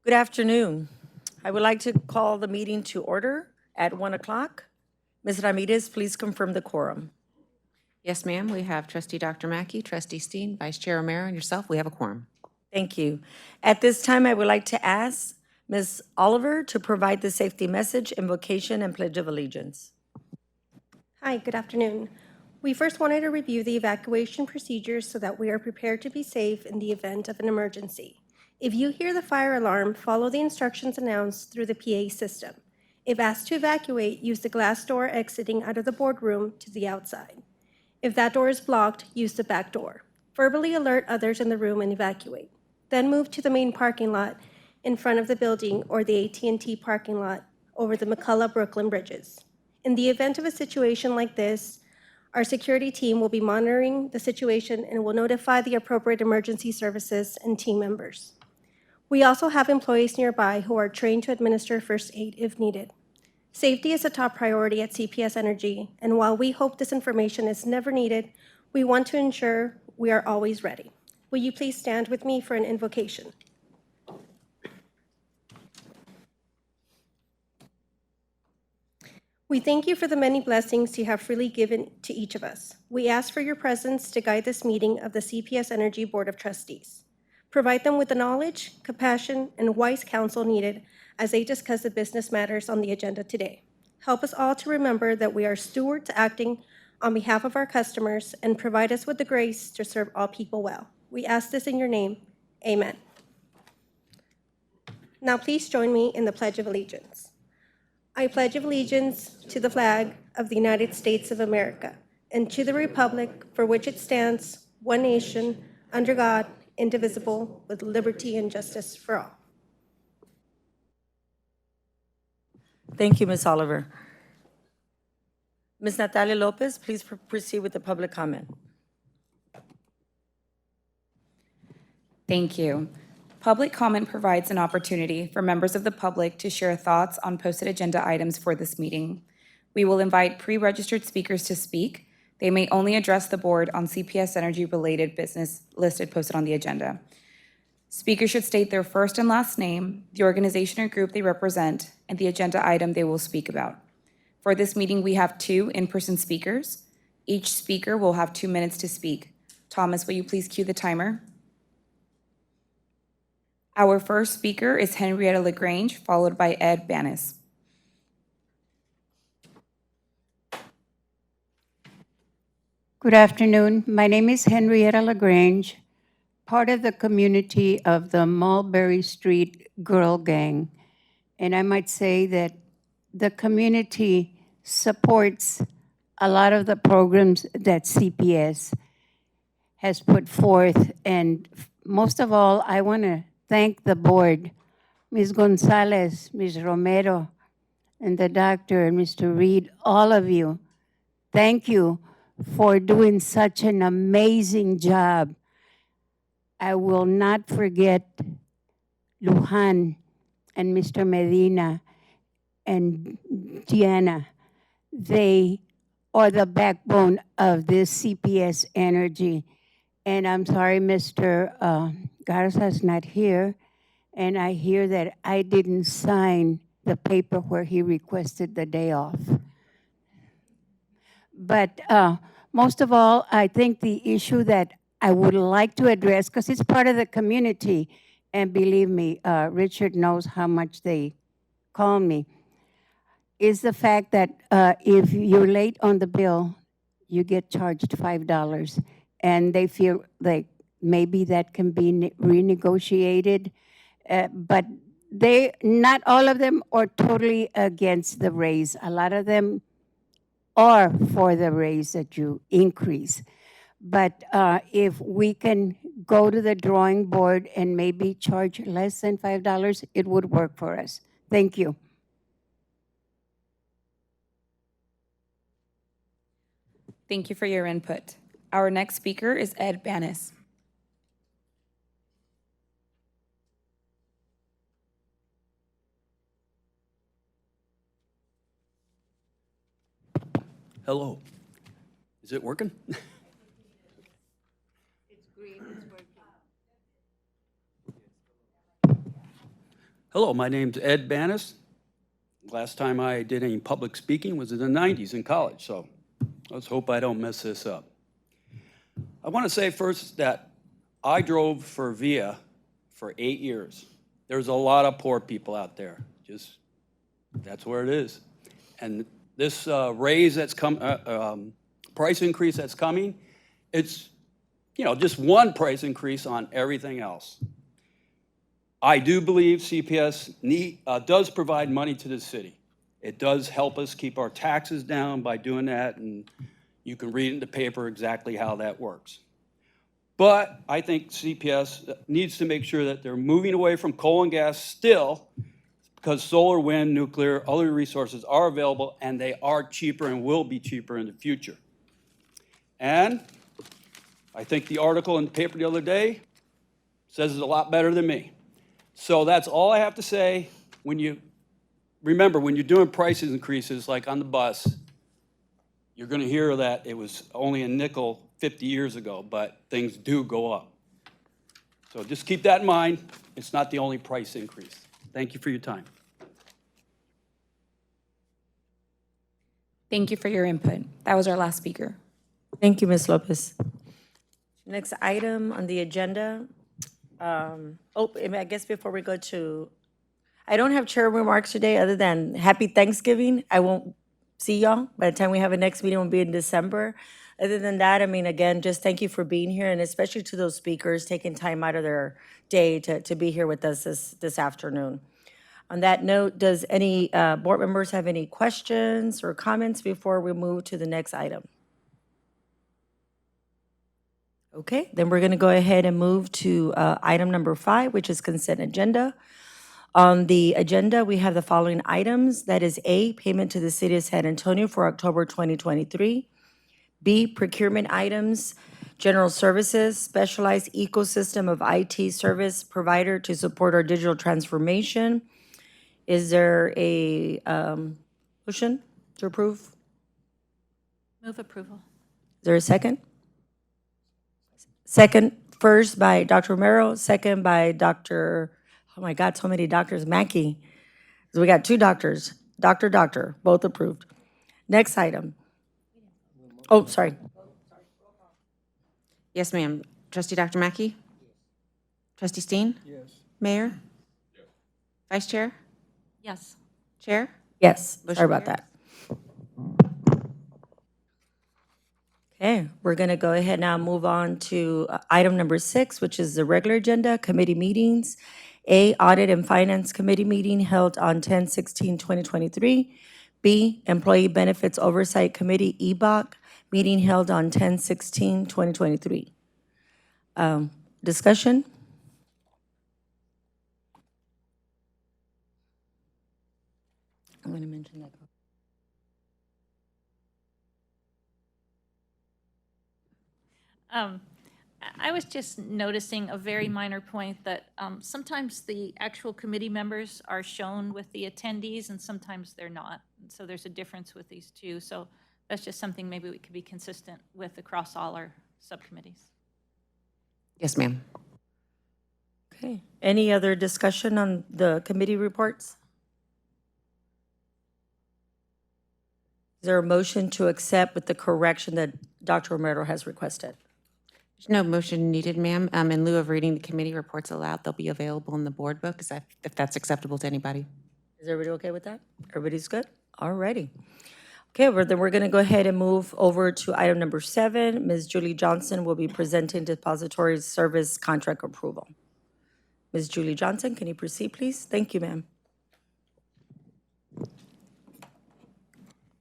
Good afternoon. I would like to call the meeting to order at 1 o'clock. Ms. Ramirez, please confirm the quorum. Yes, ma'am. We have Trustee Dr. Mackey, Trustee Steen, Vice Chair O'Meara, and yourself. We have a quorum. Thank you. At this time, I would like to ask Ms. Oliver to provide the safety message, invocation, and pledge of allegiance. Hi, good afternoon. We first wanted to review the evacuation procedures so that we are prepared to be safe in the event of an emergency. If you hear the fire alarm, follow the instructions announced through the PA system. If asked to evacuate, use the glass door exiting out of the boardroom to the outside. If that door is blocked, use the back door. Verbally alert others in the room and evacuate. Then move to the main parking lot in front of the building or the AT&T parking lot over the McCullough-Brooklyn bridges. In the event of a situation like this, our security team will be monitoring the situation and will notify the appropriate emergency services and team members. We also have employees nearby who are trained to administer first aid if needed. Safety is a top priority at CPS Energy, and while we hope this information is never needed, we want to ensure we are always ready. Will you please stand with me for an invocation? We thank you for the many blessings you have freely given to each of us. We ask for your presence to guide this meeting of the CPS Energy Board of Trustees. Provide them with the knowledge, compassion, and wise counsel needed as they discuss the business matters on the agenda today. Help us all to remember that we are stewards acting on behalf of our customers and provide us with the grace to serve all people well. We ask this in your name. Amen. Now please join me in the Pledge of Allegiance. I pledge allegiance to the flag of the United States of America and to the republic for which it stands, one nation, under God, indivisible, with liberty and justice for all. Thank you, Ms. Oliver. Ms. Natalia Lopez, please proceed with the public comment. Thank you. Public comment provides an opportunity for members of the public to share thoughts on posted agenda items for this meeting. We will invite pre-registered speakers to speak. They may only address the board on CPS Energy-related business posted on the agenda. Speakers should state their first and last name, the organization or group they represent, and the agenda item they will speak about. For this meeting, we have 2 in-person speakers. Each speaker will have 2 minutes to speak. Thomas, will you please cue the timer? Our first speaker is Henrietta LaGrange, followed by Ed Banis. Good afternoon. My name is Henrietta LaGrange, part of the community of the Mulberry Street Girl Gang. And I might say that the community supports a lot of the programs that CPS has put forth. And most of all, I want to thank the board, Ms. Gonzalez, Ms. Romero, and the doctor, and Mr. Reed, all of you. Thank you for doing such an amazing job. I will not forget Lujan and Mr. Medina and Diana. They are the backbone of this CPS Energy. And I'm sorry, Mr. Garza's not here, and I hear that I didn't sign the paper where he requested the day off. But most of all, I think the issue that I would like to address, because it's part of the community, and believe me, Richard knows how much they call me, is the fact that if you're late on the bill, you get charged $5, and they feel like maybe that can be renegotiated, but not all of them are totally against the raise. A lot of them are for the raise that you increase. But if we can go to the drawing board and maybe charge less than $5, it would work for us. Thank you. Thank you for your input. Our next speaker is Ed Banis. Hello. Is it working? It's green, it's working. Hello, my name's Ed Banis. Last time I did any public speaking was in the 90s in college, so let's hope I don't mess this up. I want to say first that I drove for VIA for 8 years. There's a lot of poor people out there. Just, that's where it is. And this raise that's price increase that's coming, it's, just one price increase on everything else. I do believe CPS does provide money to the city. It does help us keep our taxes down by doing that, and you can read in the paper exactly how that works. But I think CPS needs to make sure that they're moving away from coal and gas still, because solar, wind, nuclear, other resources are available, and they are cheaper and will be cheaper in the future. And I think the article in the paper the other day says it a lot better than me. So that's all I have to say. Remember, when you're doing price increases, like on the bus, you're going to hear that it was only a nickel 50 years ago, but things do go up. So just keep that in mind. It's not the only price increase. Thank you for your time. Thank you for your input. That was our last speaker. Thank you, Ms. Lopez. Next item on the agenda. I guess before we go to, I don't have chair remarks today other than happy Thanksgiving. I won't see y'all. By the time we have a next meeting, will be in December. Other than that, again, just thank you for being here, and especially to those speakers taking time out of their day to be here with us this afternoon. On that note, does any board members have any questions or comments before we move to the next item? Okay, then we're going to go ahead and move to item number 5, which is consent agenda. On the agenda, we have the following items. That is A, payment to the City of San Antonio for October 2023. B, procurement items, general services, specialized ecosystem of IT service provider to support our digital transformation. Is there a motion to approve? Move approval. Is there a second? Second, first by Dr. Romero, second by Dr., oh my God, so many doctors, Mackey. So we got 2 doctors, doctor, both approved. Next item. Oh, sorry. Yes, ma'am. Trustee Dr. Mackey? Trustee Steen? Yes. Mayor? Vice Chair? Yes. Chair? Yes, Motion sorry about carries. that. Okay, we're going to go ahead now and move on to item number 6, which is the regular agenda, committee meetings. A, Audit and Finance Committee meeting held on 10/16/2023. B, Employee Benefits Oversight Committee, EBOC, meeting held on 10/16/2023. Discussion? I'm going to mention that. I was just noticing a very minor point that sometimes the actual committee members are shown with the attendees and sometimes they're not. And so there's a difference with these two. So that's just something maybe we could be consistent with across all our subcommittees. Yes, ma'am. Okay, any other discussion on the committee reports? Is there a motion to accept with the correction that Dr. Romero has requested? There's no motion needed, ma'am. In lieu of reading the committee reports aloud, they'll be available in the board book, if that's acceptable to anybody. Is everybody okay with that? Everybody's good? All righty. Okay, then we're going to go ahead and move over to item number 7. Ms. Julie Johnson will be presenting depository service contract approval. Ms. Julie Johnson, can you proceed, please? Thank you, ma'am.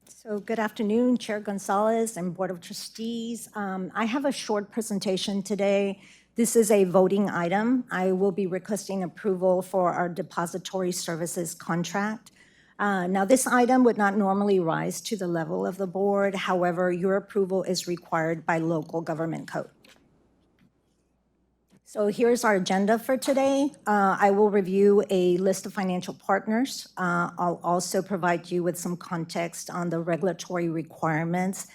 So good afternoon, Chair Gonzalez and Board of Trustees. I have a short presentation today. This is a voting item. I will be requesting approval for our depository services contract. Now, this item would not normally rise to the level of the board. However, your approval is required by local government code. So here's our agenda for today. I will review a list of financial partners. I'll also provide you with some context on the regulatory requirements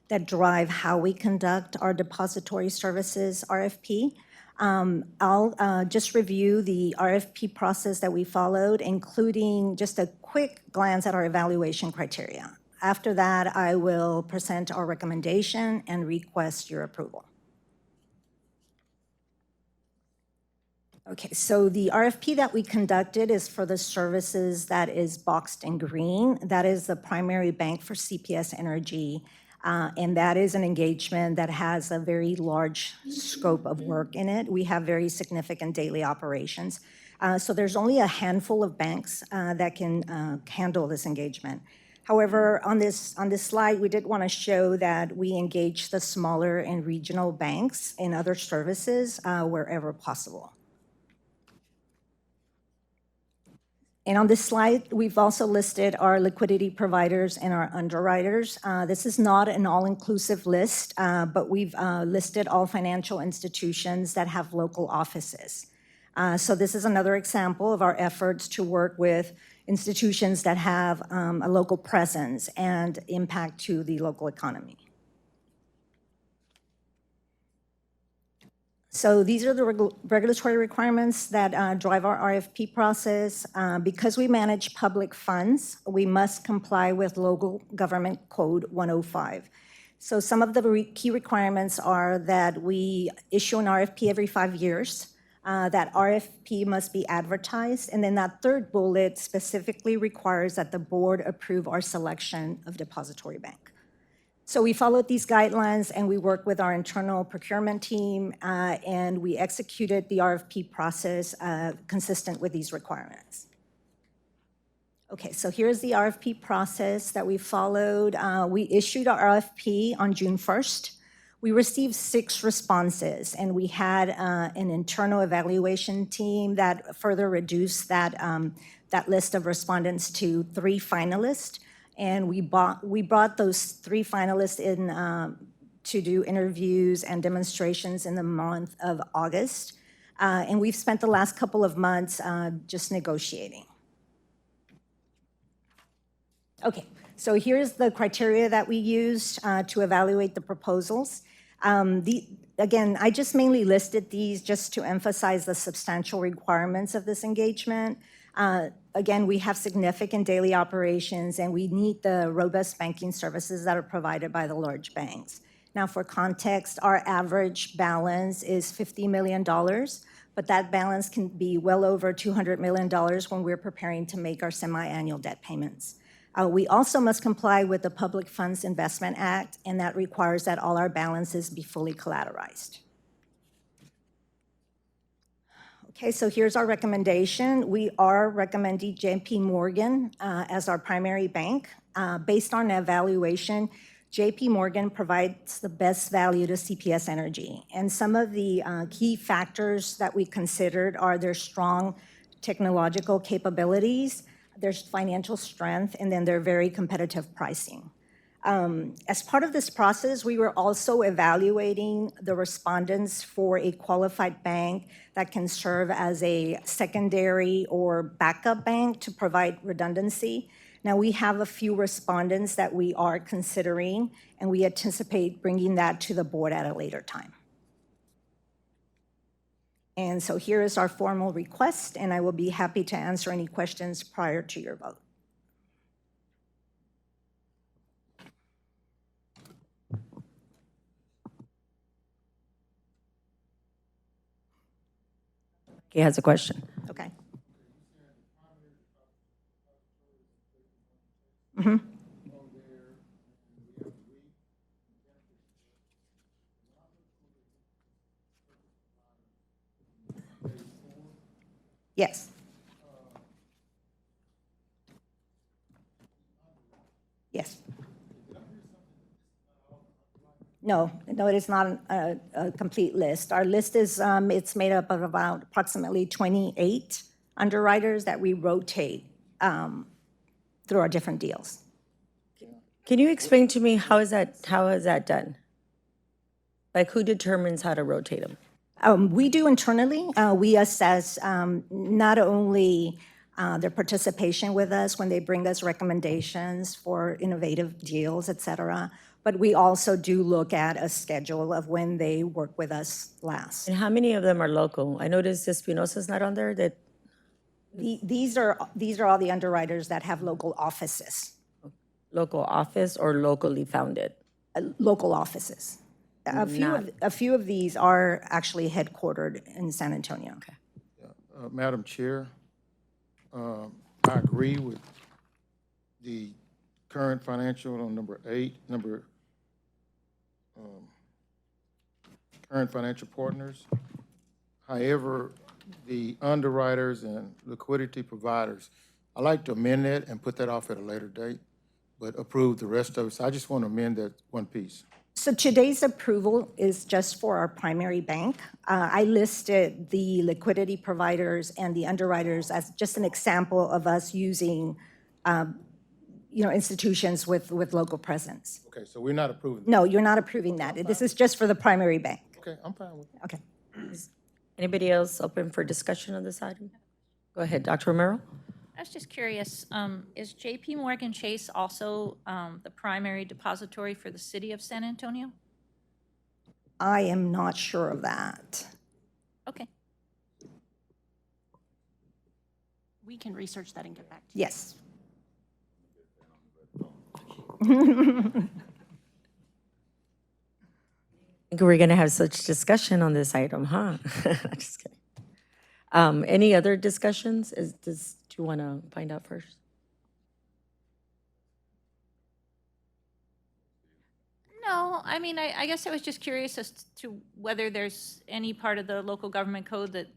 that drive how we conduct our depository services RFP. I'll just review the RFP process that we followed, including just a quick glance at our evaluation criteria. After that, I will present our recommendation and request your approval. Okay, so the RFP that we conducted is for the services that is boxed in green. That is the primary bank for CPS Energy, and that is an engagement that has a very large scope of work in it. We have very significant daily operations. So there's only a handful of banks that can handle this engagement. However, on this slide, we did want to show that we engage the smaller and regional banks in other services wherever possible. And on this slide, we've also listed our liquidity providers and our underwriters. This is not an all-inclusive list, but we've listed all financial institutions that have local offices. So this is another example of our efforts to work with institutions that have a local presence and impact to the local economy. So these are the regulatory requirements that drive our RFP process. Because we manage public funds, we must comply with Local Government Code 105. So some of the key requirements are that we issue an RFP every 5 years, that RFP must be advertised, and then that third bullet specifically requires that the board approve our selection of depository bank. So we followed these guidelines and we worked with our internal procurement team and we executed the RFP process consistent with these requirements. Okay, so here's the RFP process that we followed. We issued our RFP on June 1st. We received 6 responses and we had an internal evaluation team that further reduced that list of respondents to 3 finalists. And we brought those 3 finalists in to do interviews and demonstrations in the month of August. And we've spent the last couple of months just negotiating. Okay, so here's the criteria that we used to evaluate the proposals. Again, I just mainly listed these just to emphasize the substantial requirements of this engagement. Again, we have significant daily operations and we need the robust banking services that are provided by the large banks. Now, for context, our average balance is $50 million, but that balance can be well over $200 million when we're preparing to make our semi-annual debt payments. We also must comply with the Public Funds Investment Act, and that requires that all our balances be fully collateralized. Okay, so here's our recommendation. We are recommending JP Morgan as our primary bank. Based on evaluation, JP Morgan provides the best value to CPS Energy. And some of the key factors that we considered are their strong technological capabilities, their financial strength, and then their very competitive pricing. As part of this process, we were also evaluating the respondents for a qualified bank that can serve as a secondary or backup bank to provide redundancy. Now, we have a few respondents that we are considering, and we anticipate bringing that to the board at a later time. And so here is our formal request, and I will be happy to answer any questions prior to your vote. He has a question. Okay. Yes. Yes. No, it is not a complete list. Our list is, it's made up of about approximately 28 underwriters that we rotate through our different deals. Can you explain to me how is that done? Like who determines how to rotate them? We do internally. We assess not only their participation with us when they bring us recommendations for innovative deals, et cetera, But we also do look at a schedule of when they work with us last. And how many of them are local? I noticed Espinosa's not on there, that These are all the underwriters that have local offices, local office or locally founded. local offices. A few of these are actually headquartered in San Antonio. Madam Chair, I agree with the current financial on number 8, current financial partners. However, the underwriters and liquidity providers, I'd like to amend that and put that off at a later date, but approve the rest of it. So I just want to amend that one piece. So today's approval is just for our primary bank. I listed the liquidity providers and the underwriters as just an example of us using, institutions with local presence. Okay, so we're not approving that. No, you're not approving that. This is just for the primary bank. Okay, I'm fine with it. Okay. Anybody else open for discussion on this item? Go ahead, Dr. Romero. I was just curious, is JP Morgan Chase also the primary depository for the city of San Antonio? I am not sure of that. Okay. We can research that and get back to you. Yes. I think we're going to have such discussion on this item, huh? Just kidding. Any other discussions? Do you want to find out first? No, I mean, I guess I was just curious as to whether there's any part of the local government code that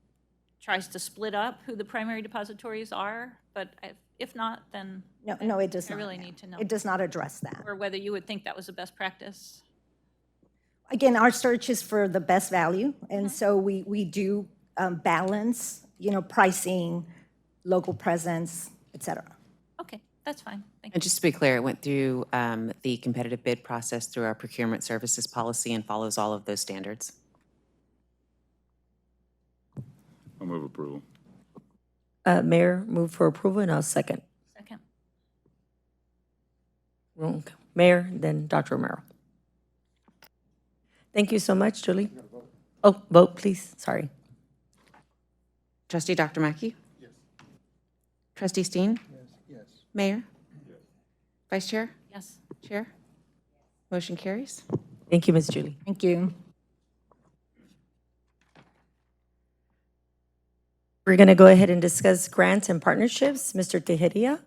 tries to split up who the primary depositories are, but if not, then. No, it does I not. really ma'am. need to know. It does not address that. Or whether you would think that was a best practice. Again, our search is for the best value, and so we do balance, pricing, local presence, et cetera. Okay, that's fine. Thank you. And just to be clear, it went through the competitive bid process through our procurement services policy and follows all of those standards. I'll move approval. Mayor, move for approval, and I'll second. Second. Mayor, then Dr. Romero. Thank you so much, Julie. Oh, vote, please. Sorry. Trustee Dr. Mackey? Yes. Trustee Steen? Yes. Mayor? Yes. Vice Chair? Yes. Chair? Motion carries. Thank you, Ms. Julie. Thank you. We're going to go ahead and discuss grants and partnerships. Mr. Tejeria?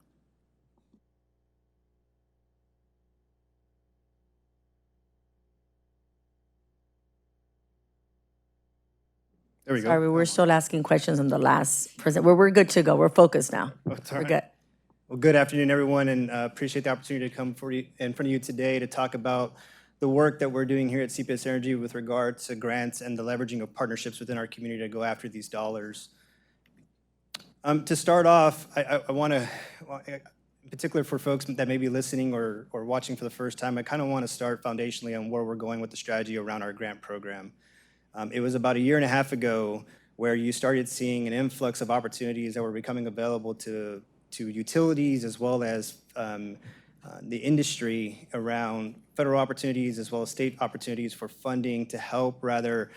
There we go. Sorry, we're still asking questions on the last present. We're good to go. We're focused now. It's all We're right. good. Well, good afternoon, everyone, and appreciate the opportunity to come in front of you today to talk about the work that we're doing here at CPS Energy with regard to grants and the leveraging of partnerships within our community to go after these dollars. To start off, I want to, in particular for folks that may be listening or watching for the first time, I kind of want to start foundationally on where we're going with the strategy around our grant program. It was about 1.5 years ago where you started seeing an influx of opportunities that were becoming available to utilities as well as the industry around federal opportunities as well as state opportunities for funding to help rather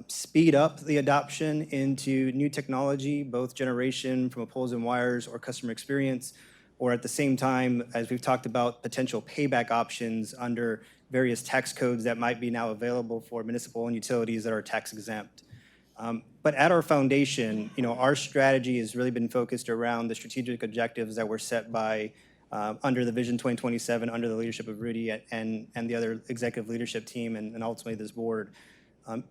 speed up the adoption into new technology, both generation from a poles and wires or customer experience, or at the same time, as we've talked about, potential payback options under various tax codes that might be now available for municipal and utilities that are tax exempt. But at our foundation, our strategy has really been focused around the strategic objectives that were set by under the Vision 2027, under the leadership of Rudy and the other executive leadership team and ultimately this board.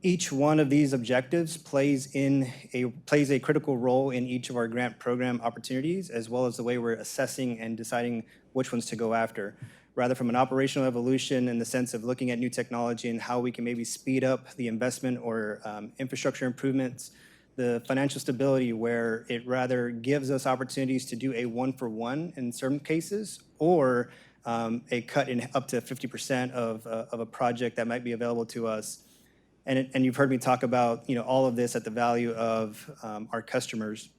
Each one of these objectives plays a critical role in each of our grant program opportunities, as well as the way we're assessing and deciding which ones to go after. Rather from an operational evolution in the sense of looking at new technology and how we can maybe speed up the investment or infrastructure improvements, the financial stability where it rather gives us opportunities to do a one-for-one in certain cases, or a cut in up to 50% of a project that might be available to us. And you've heard me talk about all of this at the value of our customers.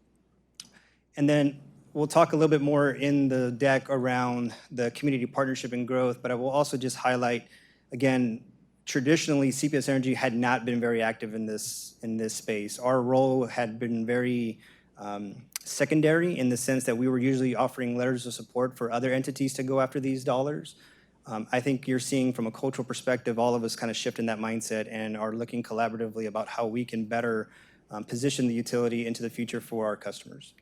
And then we'll talk a little bit more in the deck around the community partnership and growth, but I will also just highlight, again, traditionally, CPS Energy had not been very active in this space. Our role had been very secondary in the sense that we were usually offering letters of support for other entities to go after these dollars. I think you're seeing from a cultural perspective, all of us kind of shift in that mindset and are looking collaboratively about how we can better position the utility into the future for our customers.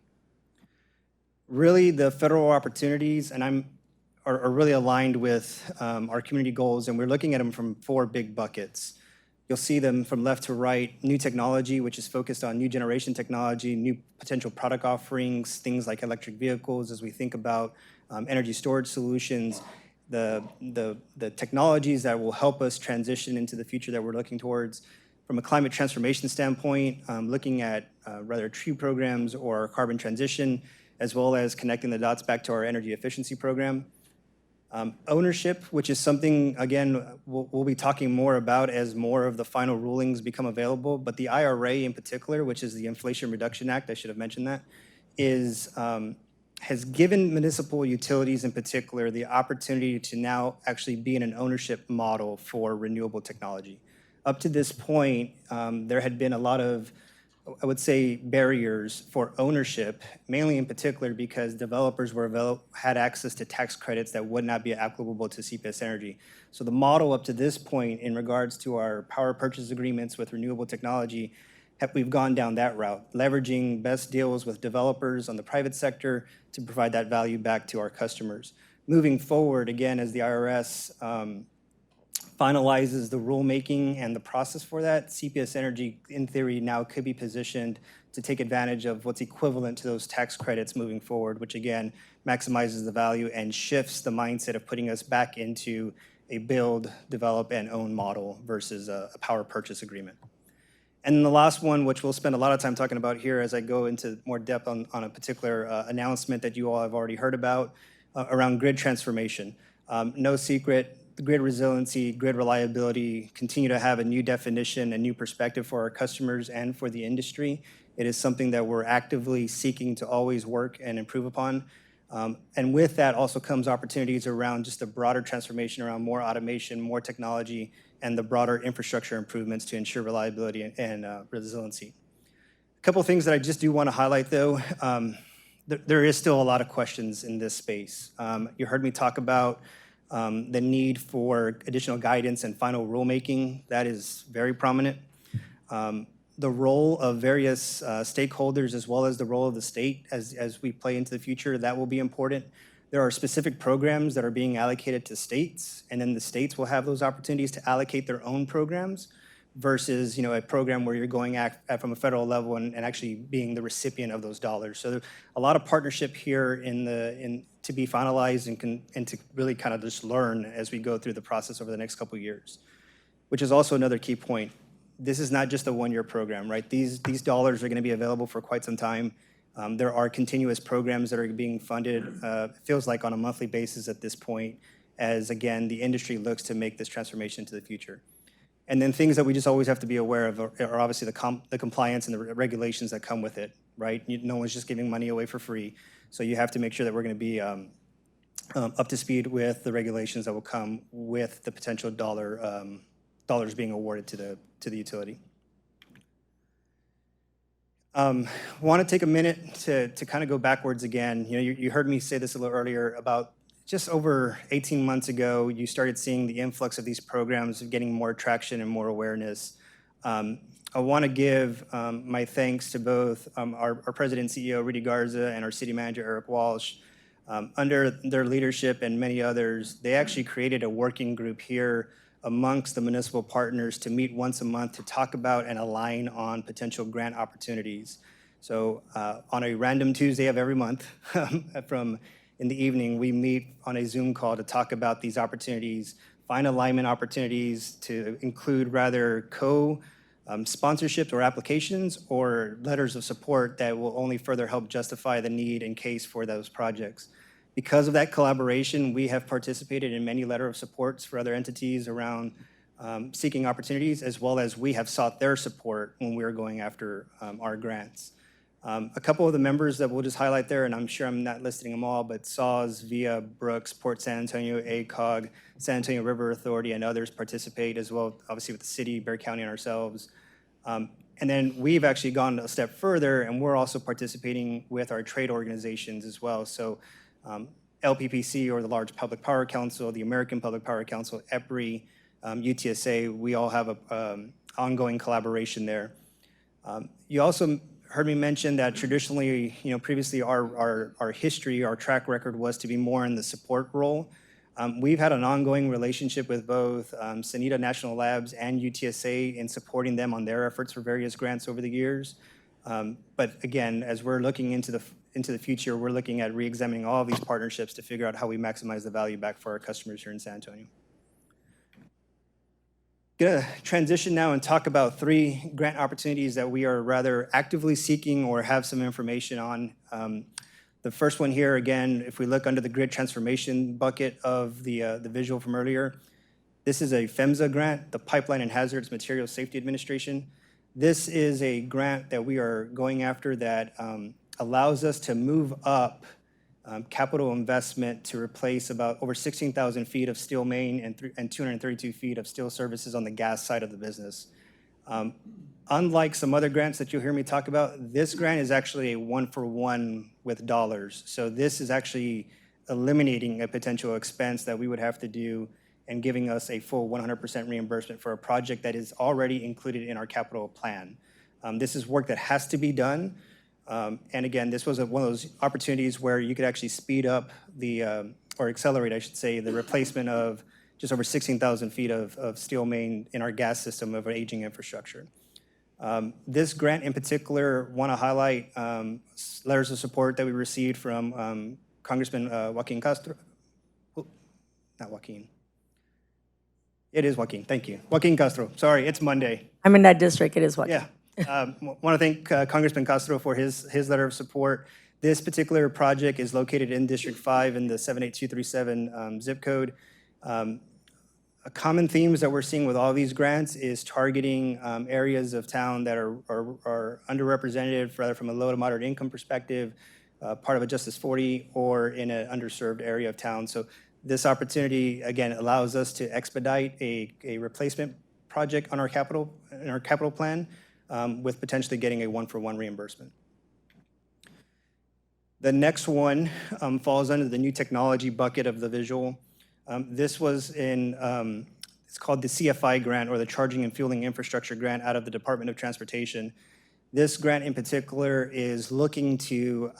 Really, the federal opportunities are really aligned with our community goals, and we're looking at them from 4 big buckets. You'll see them from left to right: new technology, which is focused on new generation technology, new potential product offerings, things like electric vehicles as we think about energy storage solutions, the technologies that will help us transition into the future that we're looking towards. From a climate transformation standpoint, looking at rather tree programs or carbon transition, as well as connecting the dots back to our energy efficiency program. Ownership, which is something, again, we'll be talking more about as more of the final rulings become available, but the IRA in particular, which is the Inflation Reduction Act, I should have mentioned that, has given municipal utilities in particular the opportunity to now actually be in an ownership model for renewable technology. Up to this point, there had been a lot of, I would say, barriers for ownership, mainly in particular because developers had access to tax credits that would not be applicable to CPS Energy. So the model up to this point in regards to our power purchase agreements with renewable technology, we've gone down that route, leveraging best deals with developers on the private sector to provide that value back to our customers. Moving forward, again, as the IRS finalizes the rulemaking and the process for that, CPS Energy, in theory, now could be positioned to take advantage of what's equivalent to those tax credits moving forward, which again maximizes the value and shifts the mindset of putting us back into a build, develop, and own model versus a power purchase agreement. And then the last one, which we'll spend a lot of time talking about here as I go into more depth on a particular announcement that you all have already heard about around grid transformation. No secret, grid resiliency, grid reliability continue to have a new definition, a new perspective for our customers and for the industry. It is something that we're actively seeking to always work and improve upon. And with that also comes opportunities around just the broader transformation around more automation, more technology, and the broader infrastructure improvements to ensure reliability and resiliency. A couple of things that I just do want to highlight, though. There is still a lot of questions in this space. You heard me talk about the need for additional guidance and final rulemaking. That is very prominent. The role of various stakeholders as well as the role of the state as we play into the future, that will be important. There are specific programs that are being allocated to states, and then the states will have those opportunities to allocate their own programs versus a program where you're going from a federal level and actually being the recipient of those dollars. So a lot of partnership here to be finalized and to really kind of just learn as we go through the process over the next couple of years, which is also another key point. This is not just a one-year program, right? These dollars are going to be available for quite some time. There are continuous programs that are being funded, feels like on a monthly basis at this point, as again, the industry looks to make this transformation into the future. And then things that we just always have to be aware of are obviously the compliance and the regulations that come with it, right? No one's just giving money away for free. So you have to make sure that we're going to be up to speed with the regulations that will come with the potential dollars being awarded to the utility. Want to take a minute to kind of go backwards again. You heard me say this a little earlier about just over 18 months ago, you started seeing the influx of these programs getting more traction and more awareness. I want to give my thanks to both our President and CEO, Rudy Garza, and our City Manager, Eric Walsh. Under their leadership and many others, they actually created a working group here amongst the municipal partners to meet once a month to talk about and align on potential grant opportunities. So on a random Tuesday of every month, in the evening, we meet on a Zoom call to talk about these opportunities, find alignment opportunities to include rather sponsorships or applications or letters of support that will only further help justify the need and case for those projects. Because of that collaboration, we have participated in many letters of supports for other entities around seeking opportunities, as well as we have sought their support when we are going after our grants. A couple of the members that we'll just highlight there, and I'm sure I'm not listing them all, but SAWS, VIA, Brooks, Port San Antonio, ACOG, San Antonio River Authority, and others participate as well, obviously with the city, Bexar County, and ourselves. And then we've actually gone a step further, and we're also participating with our trade organizations as well. So LPPC, or the Large Public Power Council, the American Public Power Council, EPRI, UTSA, we all have a ongoing collaboration there. You also heard me mention that traditionally, previously our history, our track record was to be more in the support role. We've had an ongoing relationship with both Sonida National Labs and UTSA in supporting them on their efforts for various grants over the years. But again, as we're looking into the future, we're looking at re-examining all of these partnerships to figure out how we maximize the value back for our customers here in San Antonio. Gonna transition now and talk about 3 grant opportunities that we are rather actively seeking or have some information on. The first one here, again, if we look under the grid transformation bucket of the visual from earlier, this is a PHMSA grant, the Pipeline and Hazardous Materials Safety Administration. This is a grant that we are going after that allows us to move up capital investment to replace about over 16,000 feet of steel main and 232 feet of steel services on the gas side of the business. Unlike some other grants that you'll hear me talk about, this grant is actually a one-for-one with dollars. So this is actually eliminating a potential expense that we would have to do and giving us a full 100% reimbursement for a project that is already included in our capital plan. This is work that has to be done. And again, this was one of those opportunities where you could actually speed up or accelerate, I should say, the replacement of just over 16,000 feet of steel main in our gas system of an aging infrastructure. This grant in particular, want to highlight letters of support that we received from Congressman Joaquin Castro. Not Joaquin. It is Joaquin, thank you. Joaquin Castro, sorry, it's Monday. I'm in that district, it is what? Yeah. Want to thank Congressman Castro for his letter of support. This particular project is located in District 5 in the 78237 zip code. A common themes that we're seeing with all these grants is targeting areas of town that are underrepresented, rather from a low to moderate income perspective, part of a Justice 40, or in an underserved area of town. So this opportunity, again, allows us to expedite a replacement project on our capital plan with potentially getting a one-for-one reimbursement. The next one falls under the new technology bucket of the visual. This was in, it's called the CFI grant, or the Charging and Fueling Infrastructure Grant, out of the Department of Transportation. This grant in particular is looking to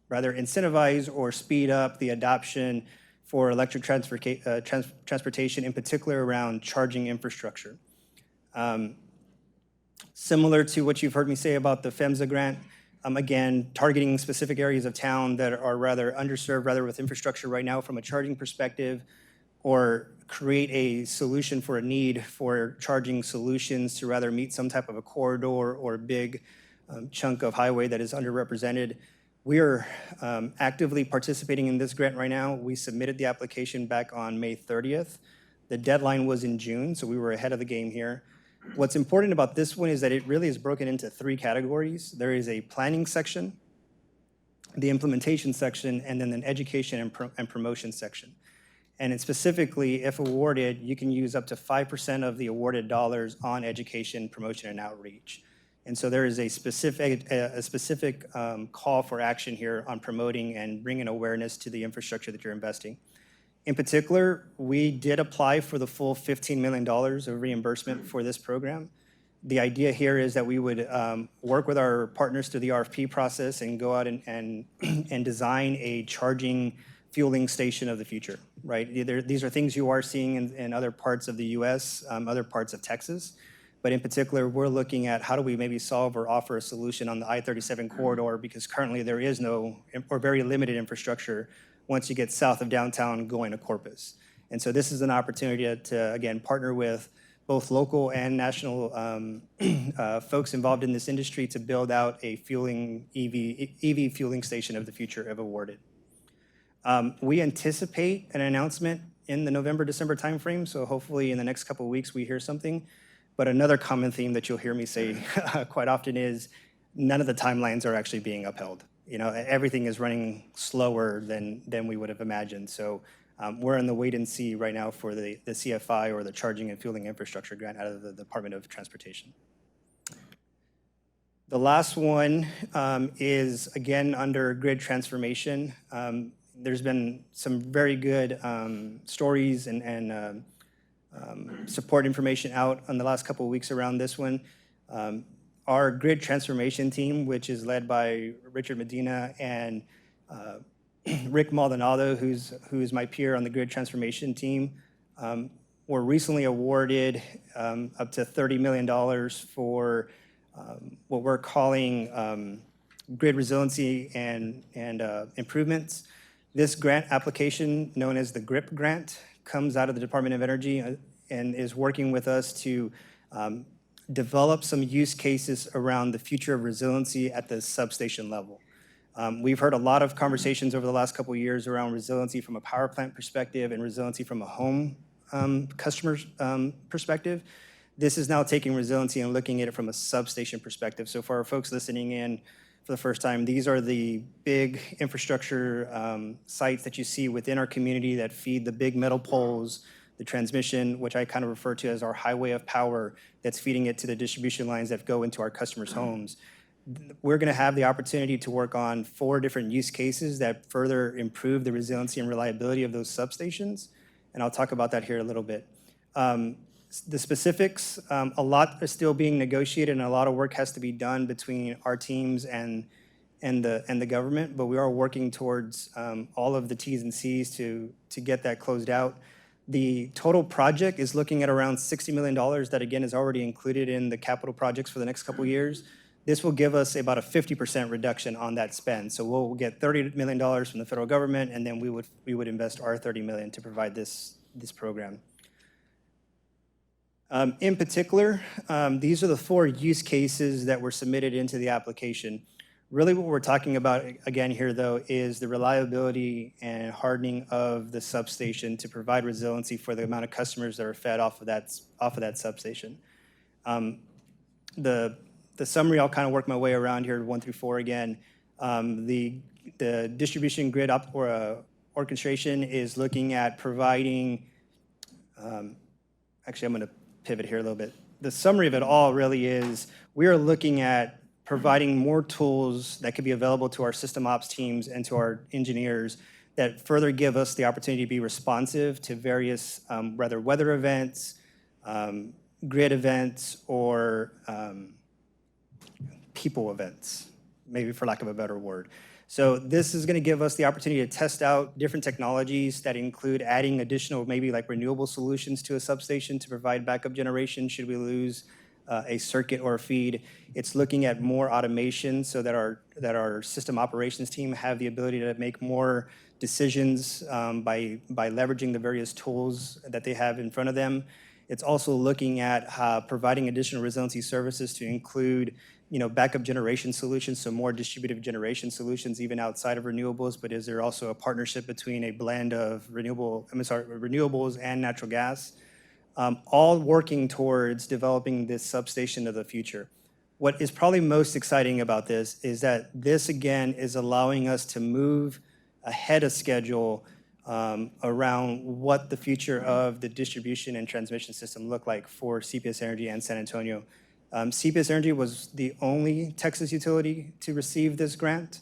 rather incentivize or speed up the adoption for electric transportation, in particular around charging infrastructure. Similar to what you've heard me say about the PHMSA grant, again, targeting specific areas of town that are rather underserved, rather with infrastructure right now from a charging perspective, or create a solution for a need for charging solutions to rather meet some type of a corridor or big chunk of highway that is underrepresented. We are actively participating in this grant right now. We submitted the application back on May 30th. The deadline was in June, so we were ahead of the game here. What's important about this one is that it really is broken into 3 categories. There is a planning section, the implementation section, and then an education and promotion section. And it specifically, if awarded, you can use up to 5% of the awarded dollars on education, promotion, and outreach. And so there is a specific call for action here on promoting and bringing awareness to the infrastructure that you're investing. In particular, we did apply for the full $15 million of reimbursement for this program. The idea here is that we would work with our partners through the RFP process and go out and design a charging fueling station of the future, right? These are things you are seeing in other parts of the US, other parts of Texas. But in particular, we're looking at how do we maybe solve or offer a solution on the I-37 corridor, because currently there is no or very limited infrastructure once you get south of downtown going to Corpus. And so this is an opportunity to again, partner with both local and national folks involved in this industry to build out a EV fueling station of the future if awarded. We anticipate an announcement in the November-December timeframe, so hopefully in the next couple of weeks we hear something. But another common theme that you'll hear me say quite often is none of the timelines are actually being upheld. Everything is running slower than we would have imagined. So we're in the wait and see right now for the CFI, or the Charging and Fueling Infrastructure Grant, out of the Department of Transportation. The last one is, again, under grid transformation. There's been some very good stories and support information out on the last couple of weeks around this one. Our grid transformation team, which is led by Richard Medina and Rick Maldonado, who's my peer on the grid transformation team, were recently awarded up to $30 million for what we're calling grid resiliency and improvements. This grant application, known as the GRIP grant, comes out of the Department of Energy and is working with us to develop some use cases around the future of resiliency at the substation level. We've heard a lot of conversations over the last couple of years around resiliency from a power plant perspective and resiliency from a home customer's perspective. This is now taking resiliency and looking at it from a substation perspective. So for our folks listening in for the first time, these are the big infrastructure sites that you see within our community that feed the big metal poles, the transmission, which I kind of refer to as our highway of power, that's feeding it to the distribution lines that go into our customers' homes. We're going to have the opportunity to work on 4 different use cases that further improve the resiliency and reliability of those substations, and I'll talk about that here a little bit. The specifics, a lot is still being negotiated, and a lot of work has to be done between our teams and the government, but we are working towards all of the T's and C's to get that closed out. The total project is looking at around $60 million that, again, is already included in the capital projects for the next couple of years. This will give us about a 50% reduction on that spend. So we'll get $30 million from the federal government, and then we would invest our $30 million to provide this program. In particular, these are the 4 use cases that were submitted into the application. Really what we're talking about, again, here, though, is the reliability and hardening of the substation to provide resiliency for the amount of customers that are fed off of that substation. The summary, I'll kind of work my way around here, 1 through 4 again. The distribution grid orchestration is looking at providing, actually, I'm going to pivot here a little bit. The summary of it all really is we are looking at providing more tools that could be available to our system ops teams and to our engineers that further give us the opportunity to be responsive to various whether weather events, grid events, or people events, maybe for lack of a better word. So this is going to give us the opportunity to test out different technologies that include adding additional, maybe like renewable solutions to a substation to provide backup generation should we lose a circuit or a feed. It's looking at more automation so that our system operations team have the ability to make more decisions by leveraging the various tools that they have in front of them. It's also looking at providing additional resiliency services to include backup generation solutions, so more distributed generation solutions even outside of renewables, but is there also a partnership between a blend of renewables and natural gas, all working towards developing this substation of the future. What is probably most exciting about this is that this, again, is allowing us to move ahead of schedule around what the future of the distribution and transmission system look like for CPS Energy and San Antonio. CPS Energy was the only Texas utility to receive this grant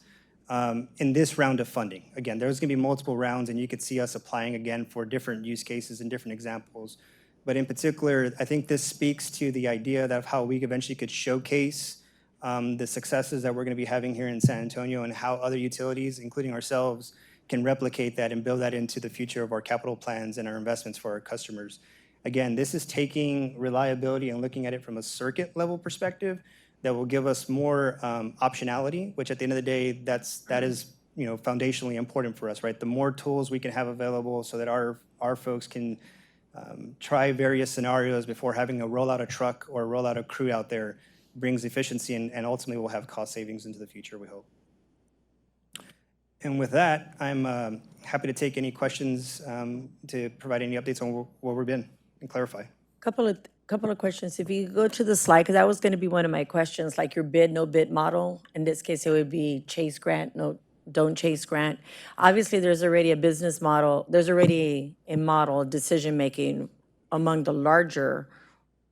in this round of funding. Again, there's going to be multiple rounds, and you could see us applying again for different use cases and different examples. But in particular, I think this speaks to the idea of how we eventually could showcase the successes that we're going to be having here in San Antonio and how other utilities, including ourselves, can replicate that and build that into the future of our capital plans and our investments for our customers. Again, this is taking reliability and looking at it from a circuit level perspective that will give us more optionality, which at the end of the day, that is foundationally important for us, right? The more tools we can have available so that our folks can try various scenarios before having to roll out a truck or roll out a crew out there brings efficiency and ultimately will have cost savings into the future, we hope. And with that, I'm happy to take any questions to provide any updates on where we've been and clarify. couple of questions. If you go to the slide, because that was going to be one of my questions, like your bid, no bid model. In this case, it would be chase grant, no, don't chase grant. Obviously, there's already a business model. There's already a model of decision-making among the larger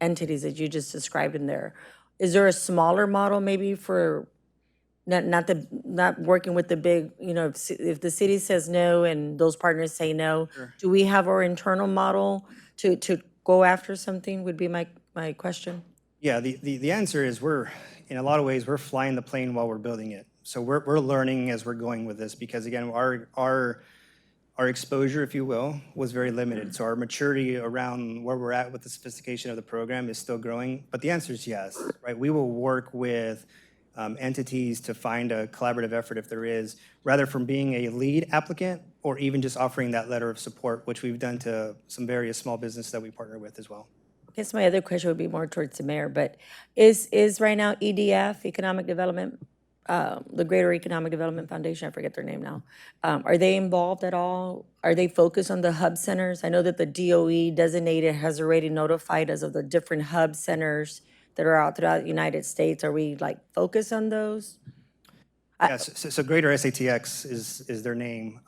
entities that you just described in there. Is there a smaller model maybe for not working with the big, if the city says no and those partners say no, do we have our internal model to go after something would be my question? Yeah, the answer is in a lot of ways, we're flying the plane while we're building it. So we're learning as we're going with this because, again, our exposure, if you will, was very limited. So our maturity around where we're at with the sophistication of the program is still growing. But the answer is yes, right? We will work with entities to find a collaborative effort if there is, rather from being a lead applicant or even just offering that letter of support, which we've done to some various small businesses that we partner with as well. I guess my other question would be more towards the mayor, but is right now EDF, Economic Development, the Greater Economic Development Foundation, I forget their name now, are they involved at all? Are they focused on the hub centers? I know that the DOE designated has already notified us of the different hub centers that are out throughout the United States. Are we like focused on those? Yes, so Greater SATX is their name.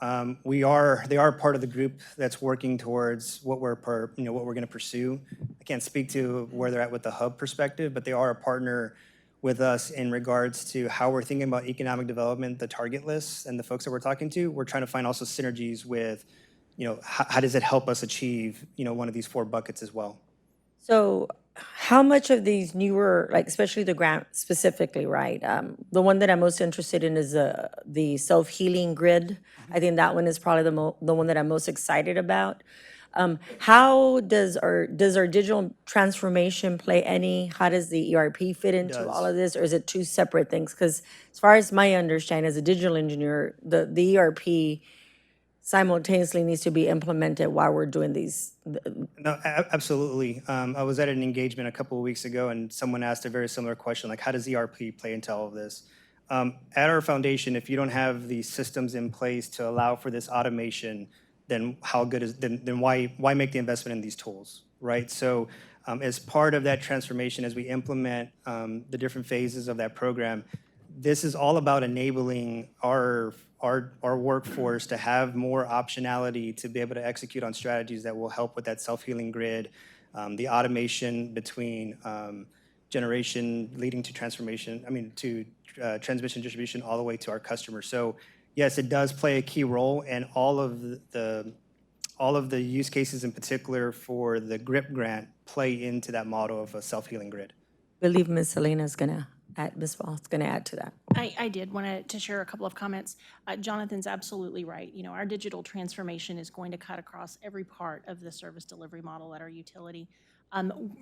They are part of the group that's working towards what we're going to pursue. I can't speak to where they're at with the hub perspective, but they are a partner with us in regards to how we're thinking about economic development, the target lists, and the folks that we're talking to. We're trying to find also synergies with, how does it help us achieve, one of these 4 buckets as well. So how much of these newer, like especially the grant specifically, right? The one that I'm most interested in is the self-healing grid. I think that one is probably the one that I'm most excited about. How does our digital transformation play how does the ERP fit into all of this, or is it 2 separate things? Because as far as my understanding as a digital engineer, the ERP simultaneously needs to be implemented while we're doing these. No, absolutely. I was at an engagement a couple of weeks ago, and someone asked a very similar question, like how does ERP play into all of this? At our foundation, if you don't have the systems in place to allow for this automation, then why make the investment in these tools, right? So as part of that transformation, as we implement the different phases of that program, this is all about enabling our workforce to have more optionality to be able to execute on strategies that will help with that self-healing grid, the automation between generation leading to transmission distribution all the way to our customers. So yes, it does play a key role, and all of the use cases in particular for the GRIP grant play into that model of a self-healing grid. I believe Ms. Selena's gonna add, Ms. Ball's gonna add to that. I did want to share a couple of comments. Jonathan's absolutely right. Our digital transformation is going to cut across every part of the service delivery model at our utility.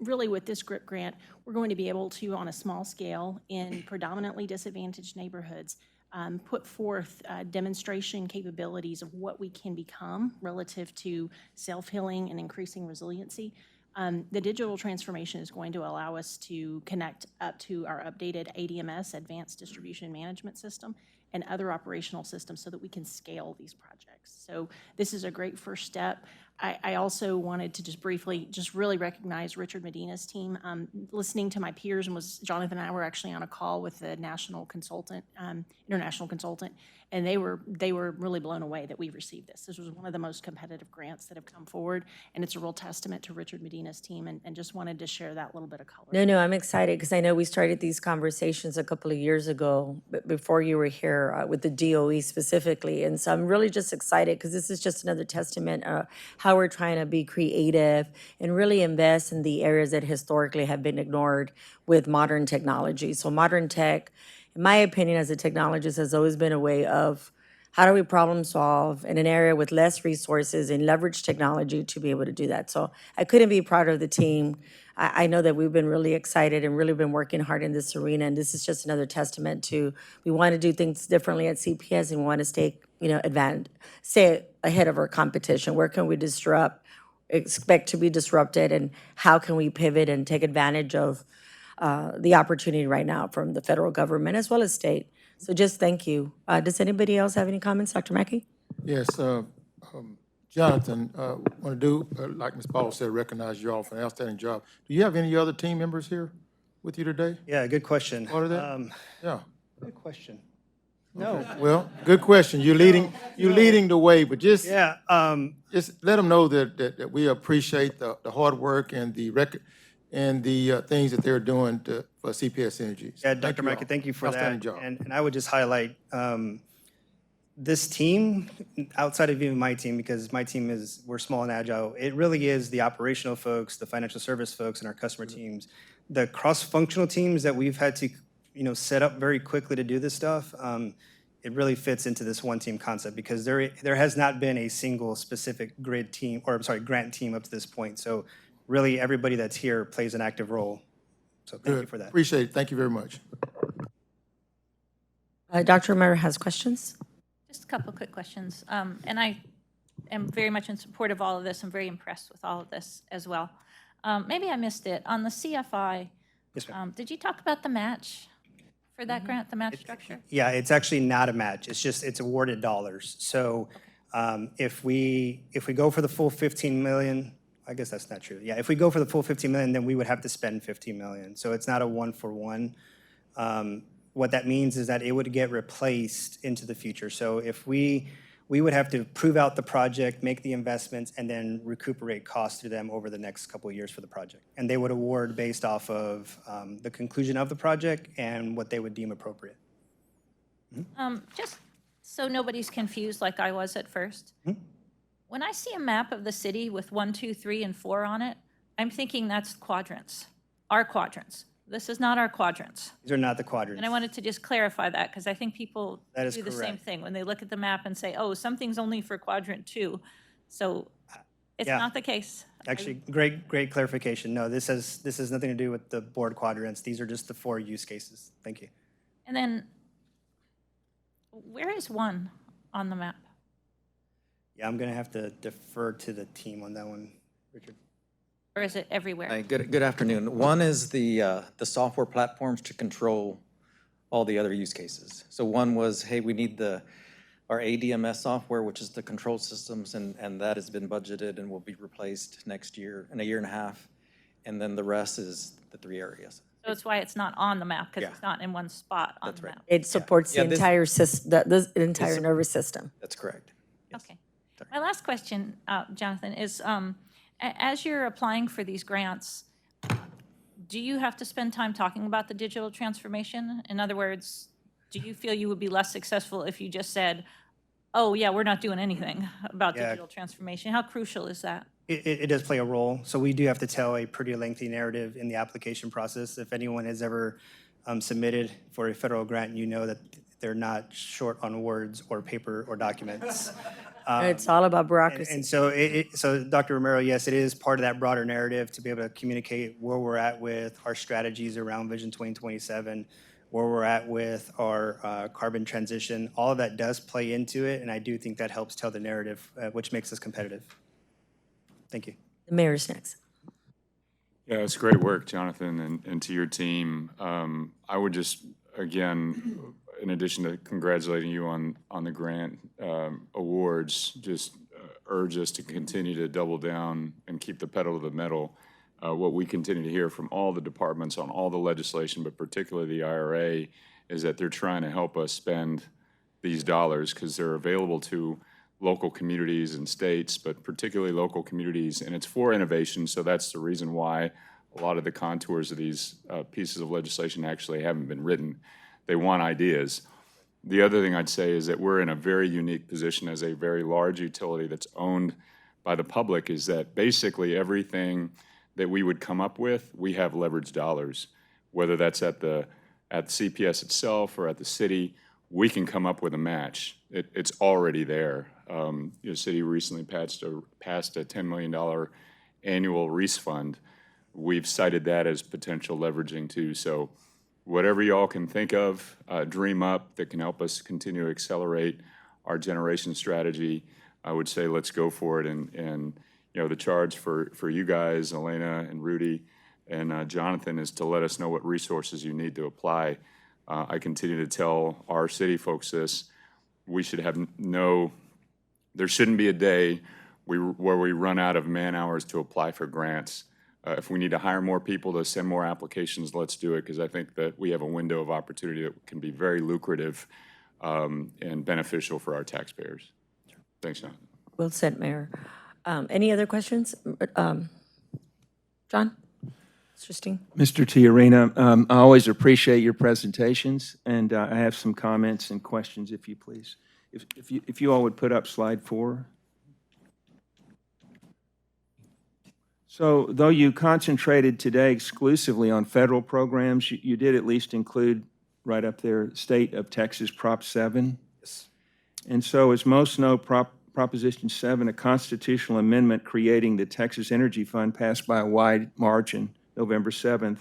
Really, with this GRIP grant, we're going to be able to, on a small scale, in predominantly disadvantaged neighborhoods, put forth demonstration capabilities of what we can become relative to self-healing and increasing resiliency. The digital transformation is going to allow us to connect up to our updated ADMS, Advanced Distribution Management System, and other operational systems so that we can scale these projects. So this is a great first step. I also wanted to just briefly really recognize Richard Medina's team. Listening to my peers, and Jonathan and I were actually on a call with the national consultant, international consultant, and they were really blown away that we received this. This was one of the most competitive grants that have come forward, and it's a real testament to Richard Medina's team, and just wanted to share that little bit of color. No, I'm excited because I know we started these conversations a couple of years ago, before you were here, with the DOE specifically. And so I'm really just excited because this is just another testament of how we're trying to be creative and really invest in the areas that historically have been ignored with modern technology. So modern tech, in my opinion, as a technologist, has always been a way of how do we problem solve in an area with less resources and leverage technology to be able to do that. So I couldn't be prouder of the team. I know that we've been really excited and really been working hard in this arena, and this is just another testament to we want to do things differently at CPS and we want to stay ahead of our competition. Where can we expect to be disrupted, and how can we pivot and take advantage of the opportunity right now from the federal government as well as state? So just thank you. Does anybody else have any comments? Dr. Mackey? Yes, Jonathan, want to do, like Ms. Paul said, recognize you all for an outstanding job. Do you have any other team members here with you today? Yeah, good question. Part of that? Yeah. Good question. No. Well, good question. You're leading the way, but just Yeah, just let them know that we appreciate the hard work and the things that they're doing for CPS Energy. yeah, Thank Dr. you Mackey, all. thank you for Outstanding that. job. And I would just highlight, this team, outside of even my team, because my team we're small and agile, it really is the operational folks, the financial service folks, and our customer teams. The cross-functional teams that we've had to, set up very quickly to do this stuff, it really fits into this one-team concept because there has not been a single specific grant team up to this point. So really, everybody that's here plays an active role. So thank you for that. Appreciate it. Thank you very much. Dr. Romero has questions? Just a couple quick questions. And I am very much in support of all of this. I'm very impressed with all of this as well. Maybe I missed it. On the CFI, Yes, ma'am. did you talk about the match for that grant, the match structure? Yeah, it's actually not a match. It's awarded dollars. So if we go for the full 15 million, I guess that's not true. Yeah, if we go for the full 15 million, then we would have to spend 15 million. So it's not a one-for-one. What that means is that it would get replaced into the future. So if we would have to prove out the project, make the investments, and then recuperate costs through them over the next couple of years for the project. And they would award based off of the conclusion of the project and what they would deem appropriate. Just so nobody's confused like I was at first. When I see a map of the city with 1, 2, 3, and 4 on it, I'm thinking that's quadrants, our quadrants. This is not our quadrants. These are not the quadrants. And I wanted to just clarify that because I think people That is do the same correct. thing when they look at the map and say, oh, something's only for quadrant 2. So it's Yeah. not the case. Actually, great clarification. No, this has nothing to do with the board quadrants. These are just the 4 use cases. Thank you. And then where is 1 on the map? Yeah, I'm going to have to defer to the team on that one, Richard. Or is it everywhere? Hi, good afternoon. One is the software platforms to control all the other use cases. So one was, hey, we need our ADMS software, which is the control systems, and that has been budgeted and will be replaced next year, in a year and a half. And then the rest is the 3 areas. So it's why it's not on the map, because Yeah. it's not in one spot on That's the right. map. It supports Yeah, the this- entire system, the entire nervous system. That's correct. Okay. My last question, Jonathan, is as you're applying for these grants, do you have to spend time talking about the digital transformation? In other words, do you feel you would be less successful if you just said, oh, yeah, we're not doing anything about Yeah. digital transformation? How crucial is that? It does play a role. So we do have to tell a pretty lengthy narrative in the application process. If anyone has ever submitted for a federal grant, you know that they're not short on words or paper or documents. It's all about bureaucracy. And so, so Dr. Romero, yes, it is part of that broader narrative to be able to communicate where we're at with our strategies around Vision 2027, where we're at with our carbon transition. All of that does play into it, and I do think that helps tell the narrative, which makes us competitive. Thank you. The mayor's next. Yeah, it's great work, Jonathan, and to your team. I would just, again, in addition to congratulating you on the grant awards, just urge us to continue to double down and keep the pedal to the metal. What we continue to hear from all the departments on all the legislation, but particularly the IRA, is that they're trying to help us spend these dollars because they're available to local communities and states, but particularly local communities, and it's for innovation, so that's the reason why a lot of the contours of these pieces of legislation actually haven't been written. They want ideas. The other thing I'd say is that we're in a very unique position as a very large utility that's owned by the public, is that basically everything that we would come up with, we have leveraged dollars, whether that's at CPS itself or at the city. We can come up with a match. It's already there. The city recently passed a $10 million annual REIS fund. We've cited that as potential leveraging too. So whatever y'all can think of, dream up, that can help us continue to accelerate our generation strategy, I would say let's go for it. And the charge for you guys, Elena and Rudy and Jonathan, is to let us know what resources you need to apply. I continue to tell our city folks this. We should have there shouldn't be a day where we run out of man-hours to apply for grants. If we need to hire more people to send more applications, let's do it, because I think that we have a window of opportunity that can be very lucrative and beneficial for our taxpayers. Thanks, Jonathan. Well said, Mayor. Any other questions? John? Mr. Steen? Mr. Tiarena, I always appreciate your presentations, and I have some comments and questions, if you please. If you all would put up slide 4. So though you concentrated today exclusively on federal programs, you did at least include right up there, State of Texas Prop 7. Yes. And so as most know, Proposition 7, a constitutional amendment creating the Texas Energy Fund, passed by a wide margin November 7th.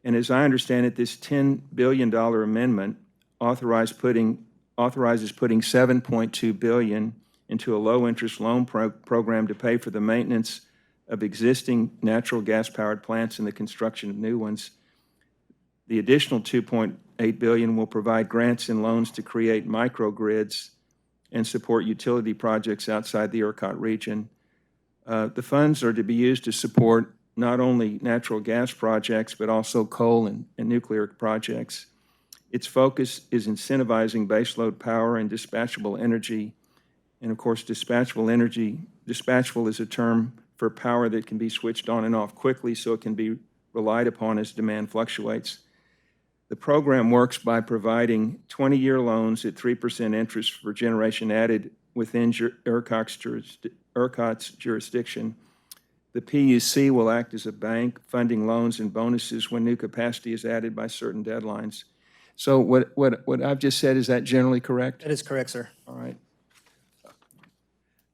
And as I understand it, this $10 billion amendment authorizes putting $7.2 billion into a low-interest loan program to pay for the maintenance of existing natural gas-powered plants and the construction of new ones. The additional $2.8 billion will provide grants and loans to create microgrids and support utility projects outside the ERCOT region. The funds are to be used to support not only natural gas projects, but also coal and nuclear projects. Its focus is incentivizing baseload power and dispatchable energy. And of course, dispatchable is a term for power that can be switched on and off quickly so it can be relied upon as demand fluctuates. The program works by providing 20-year loans at 3% interest for generation added within ERCOT's jurisdiction. The PUC will act as a bank, funding loans and bonuses when new capacity is added by certain deadlines. So what I've just said, is that generally correct? That is correct, sir. All right.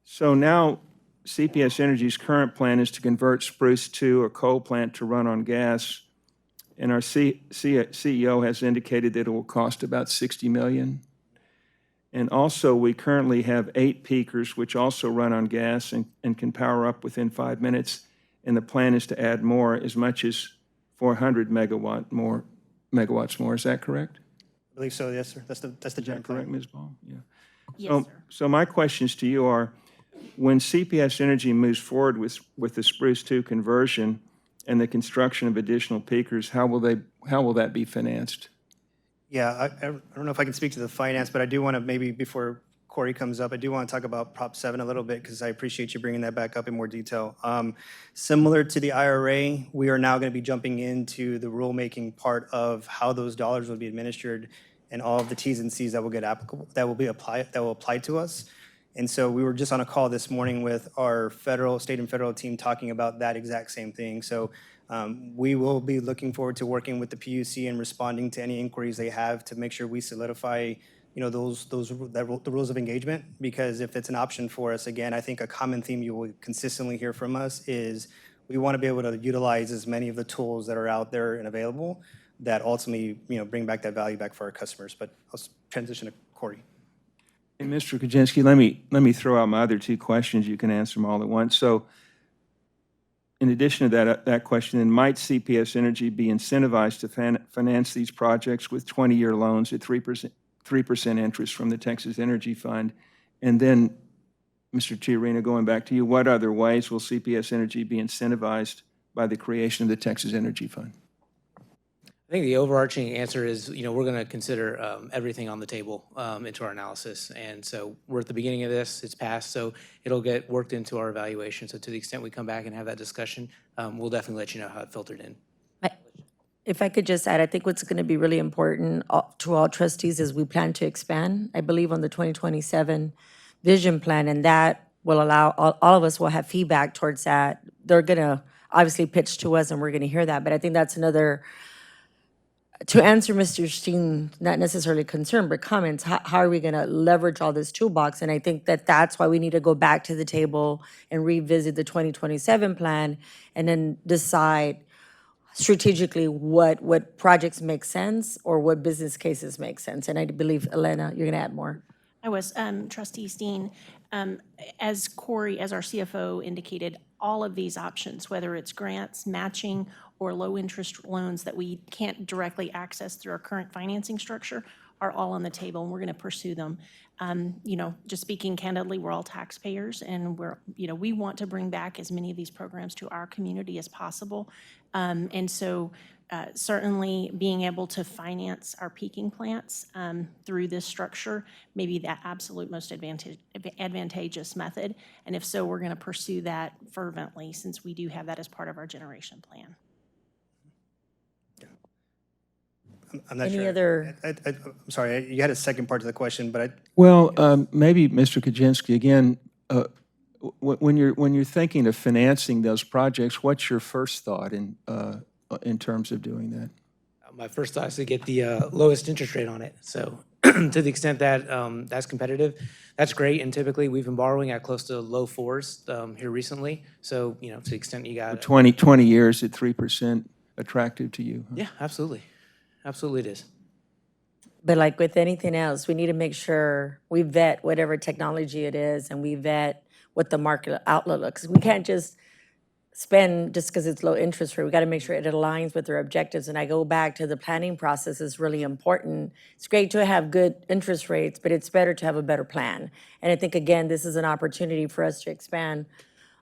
So now CPS Energy's current plan is to convert Spruce 2, a coal plant, to run on gas. And our CEO has indicated that it will cost about $60 million. And also, we currently have 8 peakers, which also run on gas and can power up within 5 minutes. And the plan is to add more, as much as 400 megawatts more. Is that correct? I believe so, yes, sir. That's the general plan. Correct, Ms. Ball? Yeah. Yes, sir. So my questions to you are, when CPS Energy moves forward with the Spruce 2 conversion and the construction of additional peakers, how will that be financed? Yeah, I don't know if I can speak to the finance, but I do want to, maybe before Corey comes up, I do want to talk about Prop 7 a little bit, because I appreciate you bringing that back up in more detail. Similar to the IRA, we are now going to be jumping into the rulemaking part of how those dollars will be administered and all of the T's and C's that will get applicable, that will apply to us. And so we were just on a call this morning with our state and federal team talking about that exact same thing. So we will be looking forward to working with the PUC and responding to any inquiries they have to make sure we solidify, the rules of engagement. Because if it's an option for us, again, I think a common theme you will consistently hear from us is we want to be able to utilize as many of the tools that are out there and available that ultimately, bring back that value back for our customers. But I'll transition to Corey. Hey, Mr. Kaczynski, let me throw out my other 2 questions. You can answer them all at once. So in addition to that question, then might CPS Energy be incentivized to finance these projects with 20-year loans at 3% interest from the Texas Energy Fund? And then, Mr. Tiarena, going back to you, what other ways will CPS Energy be incentivized by the creation of the Texas Energy Fund? I think the overarching answer is, we're going to consider everything on the table into our analysis. And so we're at the beginning of this. It's passed, so it'll get worked into our evaluation. So to the extent we come back and have that discussion, we'll definitely let you know how it filtered in. If I could just add, I think what's going to be really important to all trustees is we plan to expand, I believe, on the 2027 vision plan, and that will allow, all of us will have feedback towards that. They're going to obviously pitch to us, and we're going to hear that. But I think that's another, to answer Mr. Steen, not necessarily concern, but comments, how are we going to leverage all this toolbox? And I think that's why we need to go back to the table and revisit the 2027 plan and then decide strategically what projects make sense or what business cases make sense. And I believe, Elena, you're going to add more. I was, Trustee Steen, as Corey, as our CFO indicated, all of these options, whether it's grants, matching, or low-interest loans that we can't directly access through our current financing structure, are all on the table, and we're going to pursue them. You know, just speaking candidly, we're all taxpayers, and we want to bring back as many of these programs to our community as possible. And so certainly being able to finance our peaking plants through this structure may be the absolute most advantageous method. And if so, we're going to pursue that fervently, since we do have that as part of our generation plan. I'm not Any sure. other- I'm sorry, you had a second part to the question, but Well, maybe, Mr. Kaczynski, again, when you're thinking of financing those projects, what's your first thought in terms of doing that? My first thought is to get the lowest interest rate on it. So to the extent that that's competitive, that's great. And typically, we've been borrowing at close to low 4s here recently. So, you know, to the extent you got 20 years at 3% attractive to you? Huh? Yeah, absolutely. Absolutely it is. But like with anything else, we need to make sure we vet whatever technology it is, and we vet what the market outlook looks. We can't just spend just because it's low interest rate. We got to make sure it aligns with their objectives. And I go back to the planning process is really important. It's great to have good interest rates, but it's better to have a better plan. And I think, again, this is an opportunity for us to expand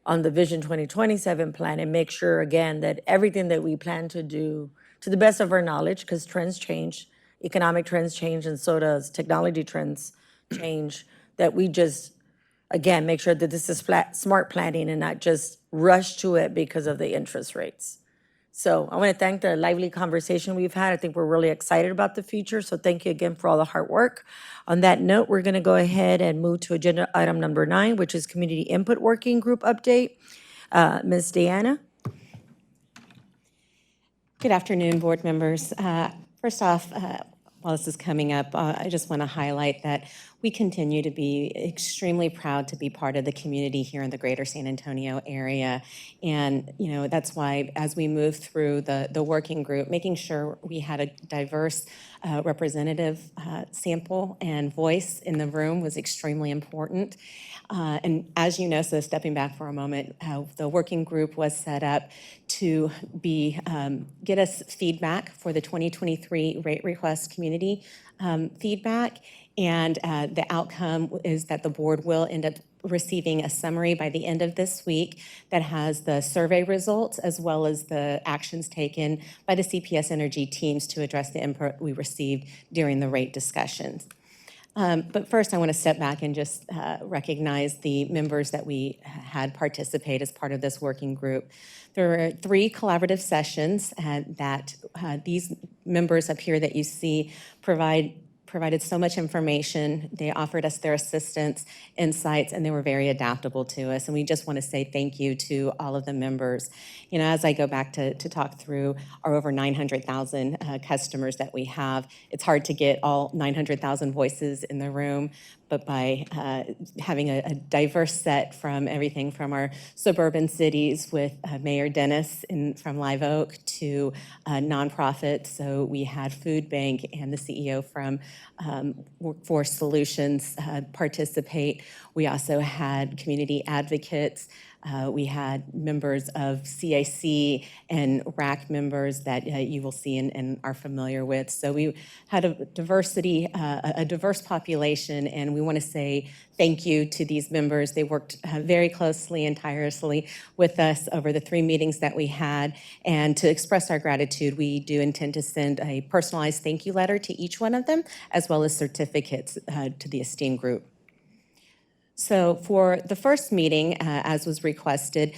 on the Vision 2027 plan and make sure, again, that everything that we plan to do, to the best of our knowledge, because trends change, economic trends change, and so does technology trends change, that we just, again, make sure that this is smart planning and not just rush to it because of the interest rates. So I want to thank the lively conversation we've had. I think we're really excited about the future. So thank you again for all the hard work. On that note, we're going to go ahead and move to agenda item number 9, which is Community Input Working Group update. Ms. Deanna? Good afternoon, board members. First off, while this is coming up, I just want to highlight that we continue to be extremely proud to be part of the community here in the greater San Antonio area. And, you know, that's why as we move through the working group, making sure we had a diverse representative sample and voice in the room was extremely important. And as you know, so stepping back for a moment, the working group was set up to get us feedback for the 2023 rate request community feedback. And the outcome is that the board will end up receiving a summary by the end of this week that has the survey results as well as the actions taken by the CPS Energy teams to address the input we received during the rate discussions. But first, I want to step back and just recognize the members that we had participate as part of this working group. There were 3 collaborative sessions that these members up here that you see provided so much information. They offered us their assistance, insights, and they were very adaptable to us. And we just want to say thank you to all of the members. You know, as I go back to talk through our over 900,000 customers that we have, it's hard to get all 900,000 voices in the room, but by having a diverse set from everything from our suburban cities with Mayor Dennis from Live Oak to nonprofits. So we had Food Bank and the CEO from Workforce Solutions participate. We also had community advocates. We had members of CAC and RAC members that you will see and are familiar with. So we had a diverse population, and we want to say thank you to these members. They worked very closely and tirelessly with us over the 3 meetings that we had. And to express our gratitude, we do intend to send a personalized thank you letter to each one of them, as well as certificates to the esteemed group. So for the first meeting, as was requested,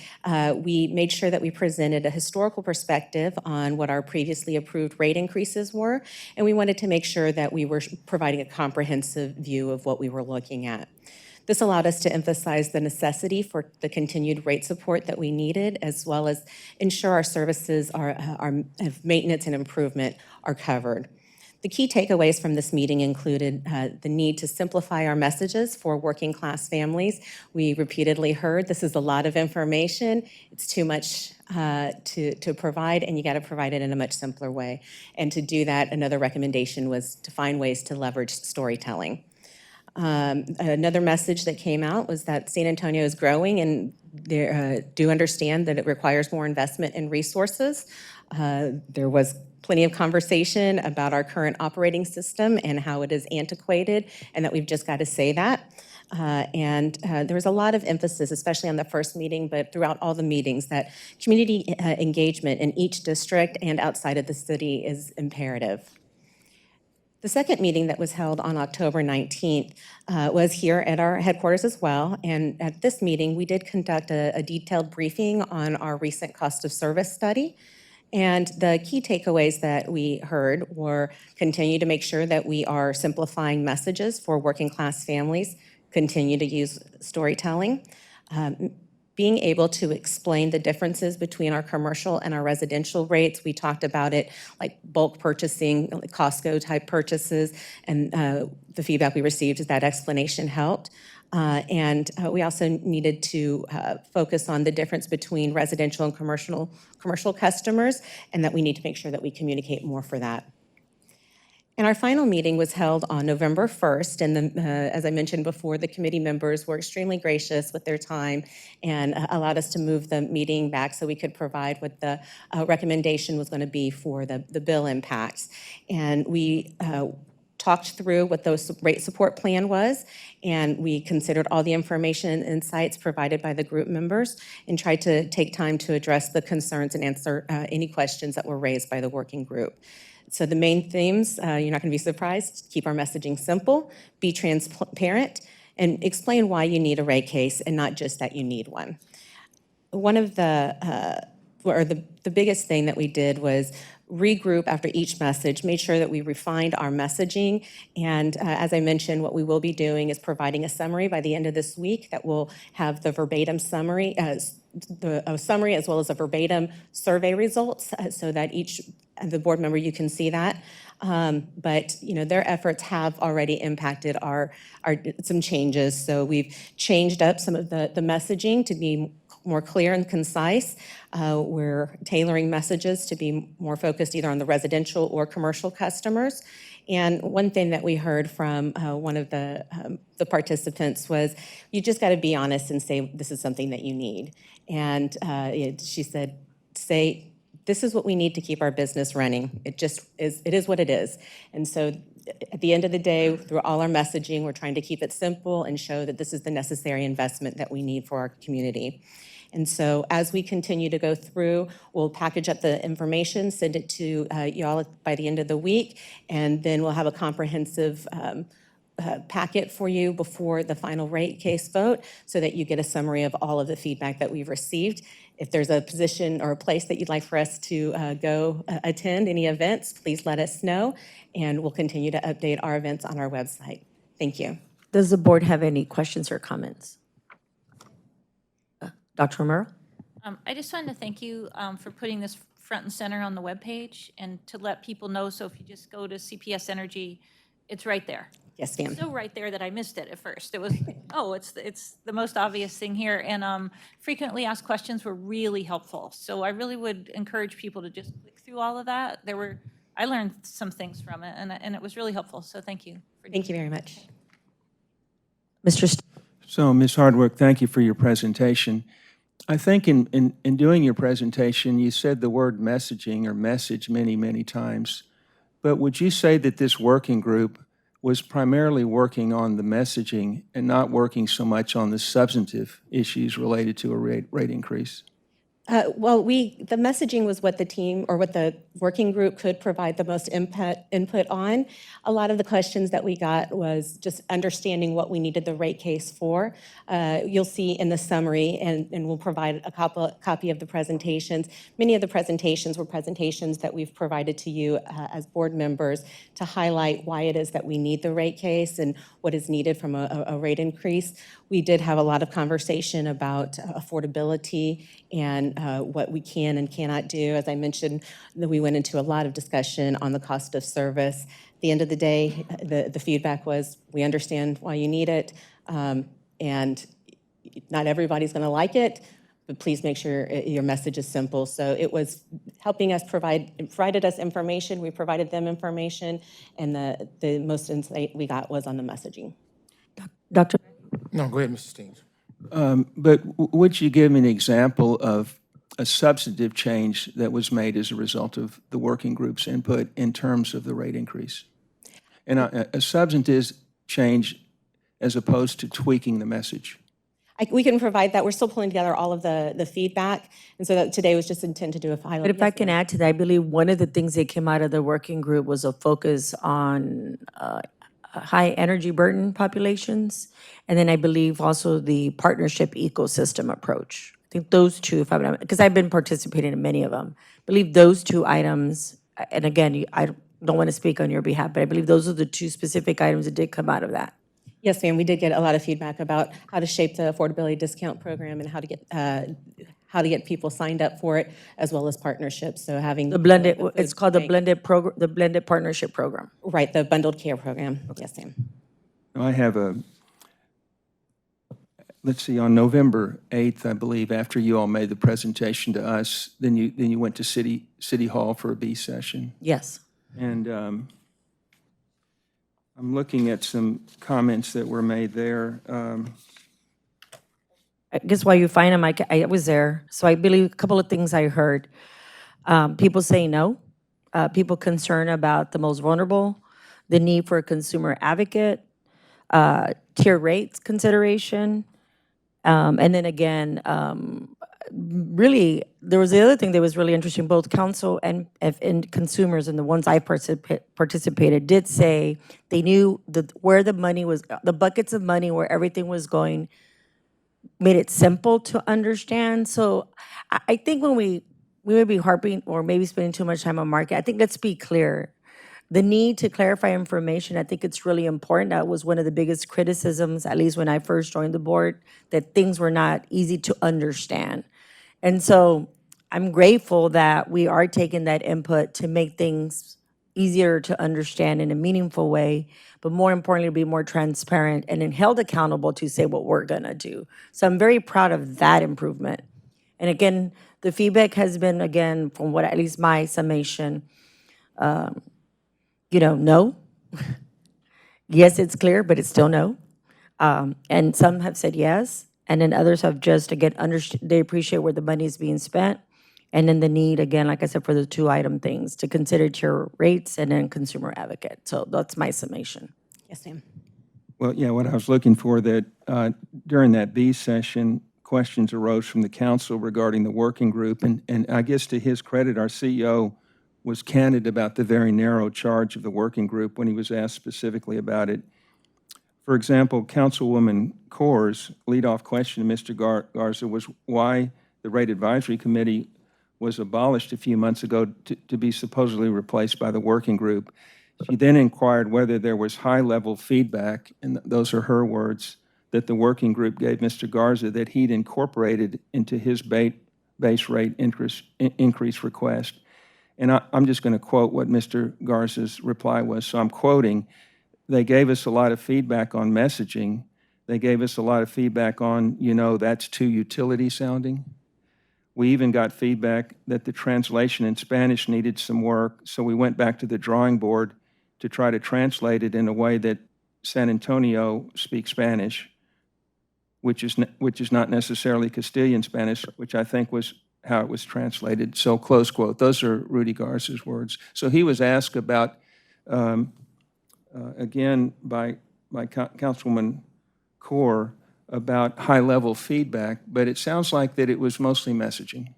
we made sure that we presented a historical perspective on what our previously approved rate increases were, and we wanted to make sure that we were providing a comprehensive view of what we were looking at. This allowed us to emphasize the necessity for the continued rate support that we needed, as well as ensure our services of maintenance and improvement are covered. The key takeaways from this meeting included the need to simplify our messages for working class families. We repeatedly heard this is a lot of information. It's too much to provide, and you got to provide it in a much simpler way. And to do that, another recommendation was to find ways to leverage storytelling. Another message that came out was that San Antonio is growing, and they do understand that it requires more investment in resources. There was plenty of conversation about our current operating system and how it is antiquated, and that we've just got to say that. There was a lot of emphasis, especially on the first meeting, but throughout all the meetings, that community engagement in each district and outside of the city is imperative. The second meeting that was held on October 19th was here at our headquarters as well. And at this meeting, we did conduct a detailed briefing on our recent cost of service study. And the key takeaways that we heard were continue to make sure that we are simplifying messages for working class families, continue to use storytelling, being able to explain the differences between our commercial and our residential rates. We talked about it like bulk purchasing, like Costco type purchases, and the feedback we received is that explanation helped. We also needed to focus on the difference between residential and commercial customers, and that we need to make sure that we communicate more for that. And our final meeting was held on November 1st, and as I mentioned before, the committee members were extremely gracious with their time and allowed us to move the meeting back so we could provide what the recommendation was going to be for the bill impacts. And we talked through what the rate support plan was, and we considered all the information and insights provided by the group members and tried to take time to address the concerns and answer any questions that were raised by the working group. So the main themes, you're not going to be surprised: keep our messaging simple, be transparent, and explain why you need a rate case and not just that you need one. One of the biggest thing that we did was regroup after each message, made sure that we refined our messaging. And as I mentioned, what we will be doing is providing a summary by the end of this week that will have the verbatim summary, a summary as well as a verbatim survey results, so that the board member, you can see that. But their efforts have already impacted some changes. So we've changed up some of the messaging to be more clear and concise. We're tailoring messages to be more focused either on the residential or commercial customers. And one thing that we heard from one of the participants was, you just got to be honest and say this is something that you need. And she said, say, this is what we need to keep our business running. It is what it is. And so at the end of the day, through all our messaging, we're trying to keep it simple and show that this is the necessary investment that we need for our community. And so as we continue to go through, we'll package up the information, send it to y'all by the end of the week, and then we'll have a comprehensive packet for you before the final rate case vote so that you get a summary of all of the feedback that we've received. If there's a position or a place that you'd like for us to go attend any events, please let us know, and we'll continue to update our events on our website. Thank you. Does the board have any questions or comments? Dr. Romero? I just wanted to thank you for putting this front and center on the webpage and to let people know. So if you just go to CPS Energy, it's right there. Yes, ma'am. So right there that I missed it at first. It was, oh, it's the most obvious thing here. And frequently asked questions were really helpful. So I really would encourage people to just click through all of that. I learned some things from it, and it was really helpful. So thank you. Thank you very much. Mr. So, Ms. Hardwick, thank you for your presentation. I think in doing your presentation, you said the word messaging or message many, many times. But would you say that this working group was primarily working on the messaging and not working so much on the substantive issues related to a rate increase? Well, the messaging was what the team or what the working group could provide the most input on. A lot of the questions that we got was just understanding what we needed the rate case for. You'll see in the summary, and we'll provide a copy of the presentations. Many of the presentations were presentations that we've provided to you as board members to highlight why it is that we need the rate case and what is needed from a rate increase. We did have a lot of conversation about affordability and what we can and cannot do. As I mentioned, we went into a lot of discussion on the cost of service. At the end of the day, the feedback was, we understand why you need it, and not everybody's going to like it, but please make sure your message is simple. So it was helping us provided us information, we provided them information, and the most insight we got was on the messaging. Dr. No, go ahead, Mr. Steens. But would you give me an example of a substantive change that was made as a result of the working group's input in terms of the rate increase? And a substantive change as opposed to tweaking the message? We can provide that. We're still pulling together all of the feedback, and so that today was just intended to do a highlight. But if I can add to that, I believe one of the things that came out of the working group was a focus on high energy burden populations. And then I believe also the partnership ecosystem approach. I think those two, if I'm, because I've been participating in many of them, I believe those two items, and again, I don't want to speak on your behalf, but I believe those are the two specific items that did come out of that. Yes, ma'am. We did get a lot of feedback about how to shape the affordability discount program and how to get people signed up for it, as well as partnerships. So having The blended, food it's called the bank- blended program, the blended partnership program. Right, the bundled care program. Yes, ma'am. I have let's see, on November 8th, I believe, after you all made the presentation to us, then you went to City Hall for a B session. Yes. And I'm looking at some comments that were made there. I guess while you find them, I was there. So I believe a couple of things I heard. People saying no, people concerned about the most vulnerable, the need for a consumer advocate, tier rates consideration. And then again, really, there was the other thing that was really interesting, both council and consumers, and the ones I participated, did say they knew where the money was, the buckets of money where everything was going, made it simple to understand. So I think when we may be harping or maybe spending too much time on market, I think let's be clear. The need to clarify information, I think it's really important. That was one of the biggest criticisms, at least when I first joined the board, that things were not easy to understand. And so I'm grateful that we are taking that input to make things easier to understand in a meaningful way, but more importantly, to be more transparent and then held accountable to say what we're gonna do. So I'm very proud of that improvement. And again, the feedback has been, again, from what, at least my summation, no. Yes, it's clear, but it's still no. And some have said yes, and then others have just, again, they appreciate where the money is being spent. And then the need, again, like I said, for the two item things, to consider tier rates and then consumer advocate. So that's my summation. Yes, ma'am. Well, yeah, what I was looking for, that during that B session, questions arose from the council regarding the working group. And I guess to his credit, our CEO was candid about the very narrow charge of the working group when he was asked specifically about it. For example, Councilwoman Core's leadoff question to Mr. Garza was why the Rate Advisory Committee was abolished a few months ago to be supposedly replaced by the working group. She then inquired whether there was high-level feedback, and those are her words, that the working group gave Mr. Garza that he'd incorporated into his base rate increase request. And I'm just going to quote what Mr. Garza's reply was. So I'm quoting, they gave us a lot of feedback on messaging. They gave us a lot of feedback on, that's too utility sounding. We even got feedback that the translation in Spanish needed some work, so we went back to the drawing board to try to translate it in a way that San Antonio speaks Spanish, which is not necessarily Castilian Spanish, which I think was how it was translated. So close quote. Those are Rudy Garza's words. So he was asked about, again, by Councilwoman Core, about high-level feedback, but it sounds like that it was mostly messaging.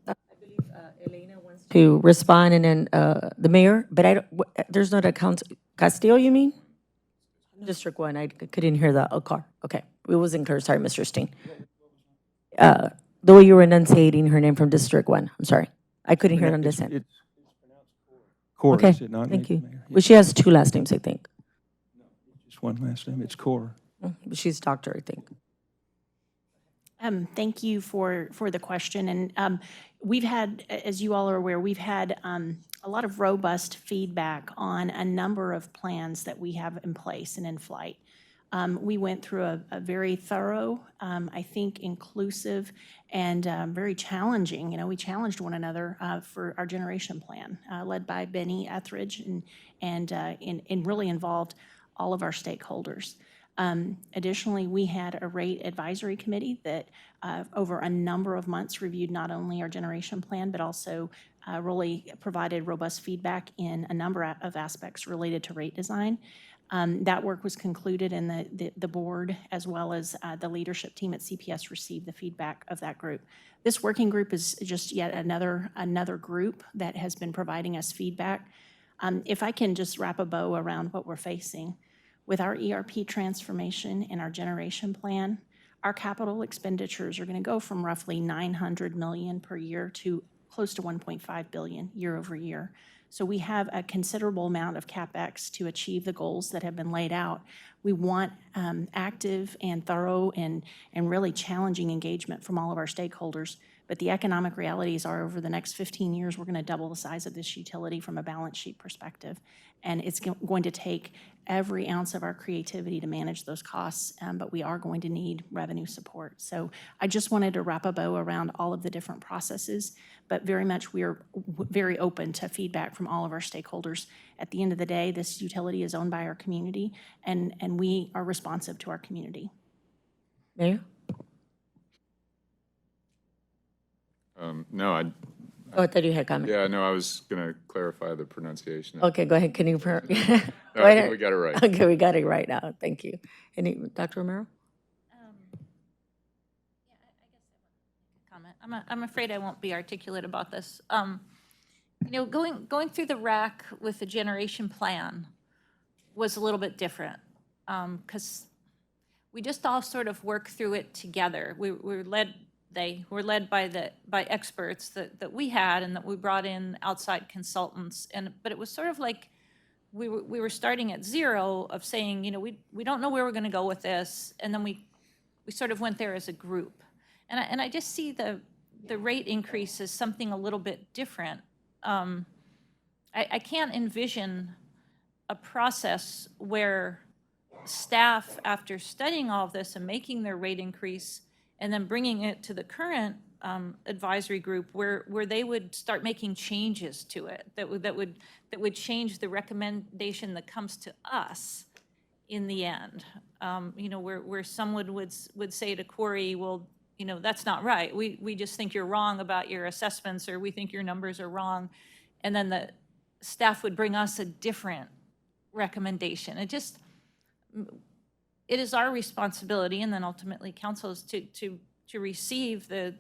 I believe Elena wants to respond, and then the mayor, but there's not a council. Castillo, you mean? District 1, I couldn't hear the car. Okay, it wasn't clear. Sorry, Mr. Steen. The way you were enunciating her name from District 1, I'm sorry. I couldn't hear it on this end. It's pronounced Core. Okay, Is it not, thank you. Mayor? Well, she has two last names, I think. Just one last name. It's Core. She's doctor, I think. Thank you for the question. And we've had, as you all are aware, we've had a lot of robust feedback on a number of plans that we have in place and in flight. We went through a very thorough, I think, inclusive, and very challenging. We challenged one another for our generation plan, led by Benny Etheridge, and really involved all of our stakeholders. Additionally, we had a rate advisory committee that over a number of months reviewed not only our generation plan, but also really provided robust feedback in a number of aspects related to rate design. That work was concluded, and the board, as well as the leadership team at CPS, received the feedback of that group. This working group is just yet another group that has been providing us feedback. If I can just wrap a bow around what we're facing, with our ERP transformation and our generation plan, our capital expenditures are going to go from roughly $900 million per year to close to $1.5 billion year over year. So we have a considerable amount of CapEx to achieve the goals that have been laid out. We want active and thorough and really challenging engagement from all of our stakeholders. But the economic realities are over the next 15 years, we're going to double the size of this utility from a balance sheet perspective. And it's going to take every ounce of our creativity to manage those costs, but we are going to need revenue support. So I just wanted to wrap a bow around all of the different processes, but very much we are very open to feedback from all of our stakeholders. At the end of the day, this utility is owned by our community, and we are responsive to our community. Mayor? No, Oh, I thought you had a comment. yeah, no, I was going to clarify the pronunciation. Okay, go ahead. Can you? Go No, I think ahead. we got it right. Okay, we got it right now. Thank you. Dr. Romero? Comment. I'm afraid I won't be articulate about this. You know, going through the rack with the generation plan was a little bit different because we just all sort of worked through it together. They were led by experts that we had and that we brought in outside consultants. But it was sort of like we were starting at zero of saying, you know, we don't know where we're going to go with this, and then we sort of went there as a group. And I just see the rate increase as something a little bit different. I can't envision a process where staff, after studying all of this and making their rate increase and then bringing it to the current advisory group, where they would start making changes to it that would change the recommendation that comes to us in the end. You know, where someone would say to Corey, well, you know, that's not right. We just think you're wrong about your assessments, or we think your numbers are wrong. And then the staff would bring us a different recommendation. It is our responsibility, and then ultimately council's to receive the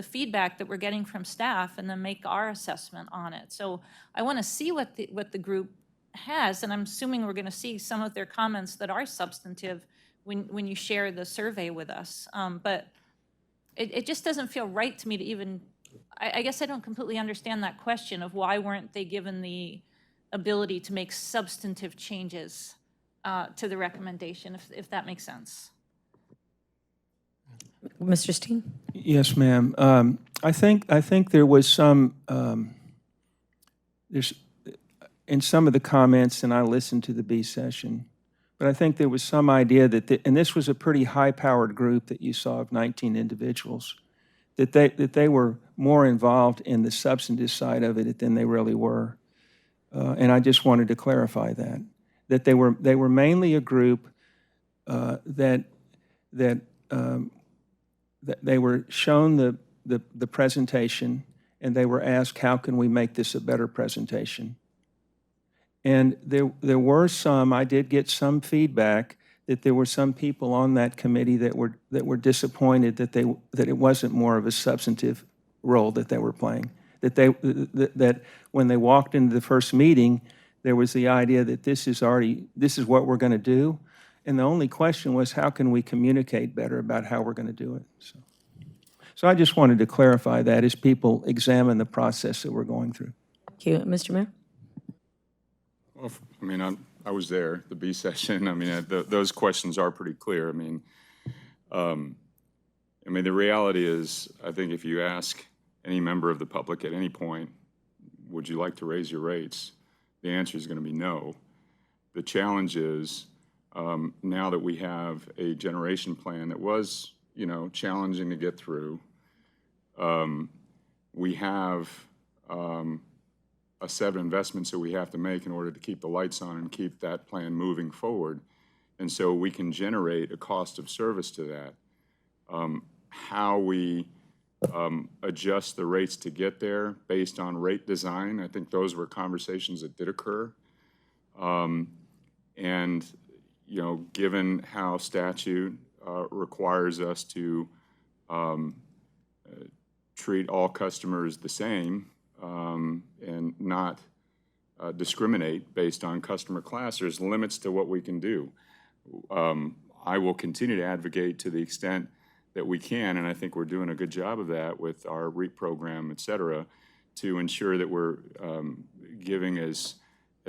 feedback that we're getting from staff and then make our assessment on it. So I want to see what the group has, and I'm assuming we're going to see some of their comments that are substantive when you share the survey with us. But it just doesn't feel right to me to even, I guess I don't completely understand that question of why weren't they given the ability to make substantive changes to the recommendation, if that makes sense. Mr. Steen? Yes, ma'am. I think there was some, there's, in some of the comments, and I listened to the B session, but I think there was some idea that, and this was a pretty high-powered group that you saw of 19 individuals, that they were more involved in the substantive side of it than they really were. And I just wanted to clarify that they were mainly a group that they were shown the presentation, and they were asked, how can we make this a better presentation? And there were some, I did get some feedback that there were some people on that committee that were disappointed that it wasn't more of a substantive role that they were playing. That when they walked into the first meeting, there was the idea that this is what we're going to do. And the only question was, how can we communicate better about how we're going to do it? So I just wanted to clarify that as people examine the process that we're going through. Thank you. Mr. Mayor? Well, I mean, I was there, the B session. I mean, those questions are pretty clear. I mean, the reality is, I think if you ask any member of the public at any point, would you like to raise your rates? The answer is going to be no. The challenge is, now that we have a generation plan that was, you know, challenging to get through, we have a set of investments that we have to make in order to keep the lights on and keep that plan moving forward. And so we can generate a cost of service to that. How we adjust the rates to get there based on rate design, I think those were conversations that did occur. And, you know, given how statute requires us to treat all customers the same and not discriminate based on customer class, there's limits to what we can do. I will continue to advocate to the extent that we can, and I think we're doing a good job of that with our REAP program, et cetera, to ensure that we're giving as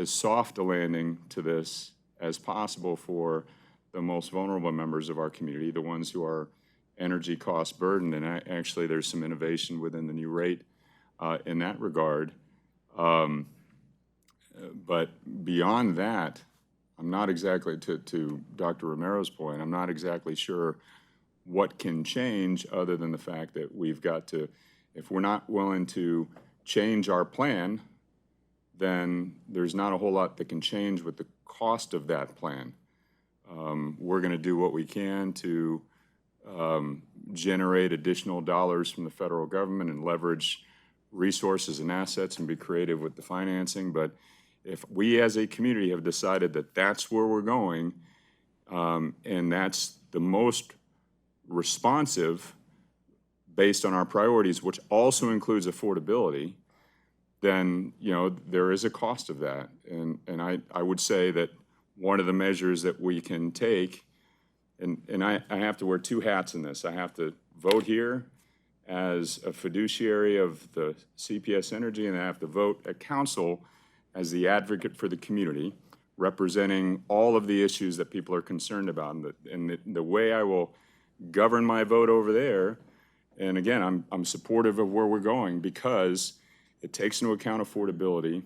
soft a landing to this as possible for the most vulnerable members of our community, the ones who are energy cost burdened. And actually, there's some innovation within the new rate in that regard. But beyond that, I'm not exactly, to Dr. Romero's point, I'm not exactly sure what can change other than the fact that we've got to, if we're not willing to change our plan, then there's not a whole lot that can change with the cost of that plan. We're going to do what we can to generate additional dollars from the federal government and leverage resources and assets and be creative with the financing. But if we as a community have decided that that's where we're going, and that's the most responsive based on our priorities, which also includes affordability, then, you know, there is a cost of that. And I would say that one of the measures that we can take, and I have to wear two hats in this. I have to vote here as a fiduciary of the CPS Energy, and I have to vote at council as the advocate for the community, representing all of the issues that people are concerned about. And the way I will govern my vote over there, and again, I'm supportive of where we're going because it takes into account affordability.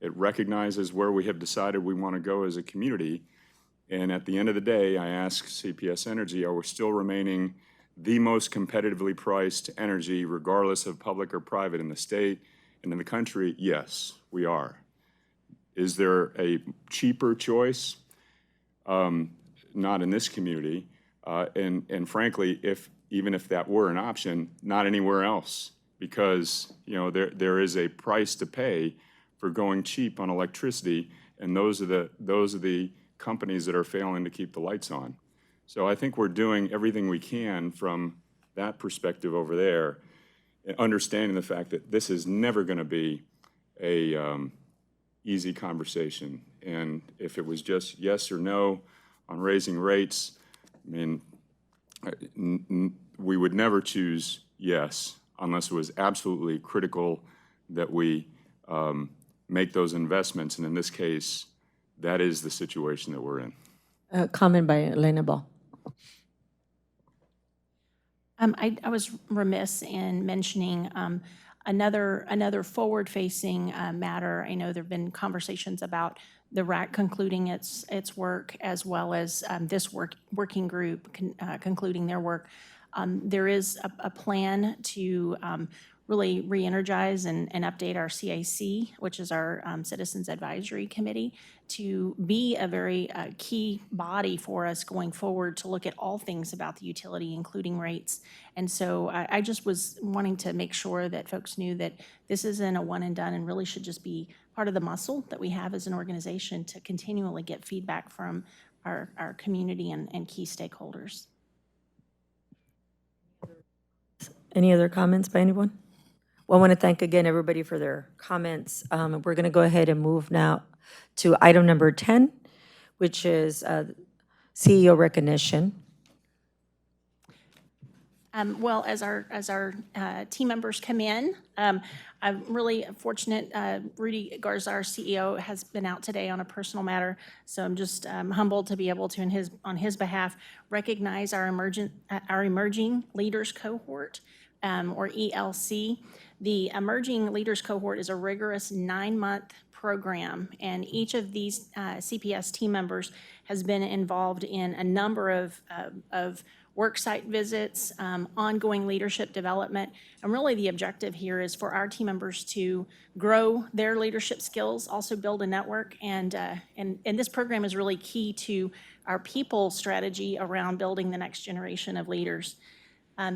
It recognizes where we have decided we want to go as a community. And at the end of the day, I ask CPS Energy, are we still remaining the most competitively priced energy, regardless of public or private, in the state and in the country? Yes, we are. Is there a cheaper choice? Not in this community. And frankly, even if that were an option, not anywhere else, because, you know, there is a price to pay for going cheap on electricity, and those are the companies that are failing to keep the lights on. So I think we're doing everything we can from that perspective over there, and understanding the fact that this is never going to be a easy conversation. And if it was just yes or no on raising rates, I mean, we would never choose yes unless it was absolutely critical that we make those investments. And in this case, that is the situation that we're in. Comment by Elena Ball. I was remiss in mentioning another forward-facing matter. I know there have been conversations about the RAC concluding its work, as well as this working group concluding their work. There is a plan to really re-energize and update our CAC, which is our Citizens Advisory Committee, to be a very key body for us going forward to look at all things about the utility, including rates. And so I just was wanting to make sure that folks knew that this isn't a one and done and really should just be part of the muscle that we have as an organization to continually get feedback from our community and key stakeholders. Any other comments by anyone? Well, I want to thank again everybody for their comments. We're going to go ahead and move now to item number 10, which is CEO recognition. Well, as our team members come in, I'm really fortunate. Rudy Garza, our CEO, has been out today on a personal matter, so I'm just humbled to be able to, on his behalf, recognize our emerging leaders cohort, or ELC. The Emerging Leaders Cohort is a rigorous 9-month program, and each of these CPS team members has been involved in a number of work site visits, ongoing leadership development. And really the objective here is for our team members to grow their leadership skills, also build a network. And this program is really key to our people strategy around building the next generation of leaders.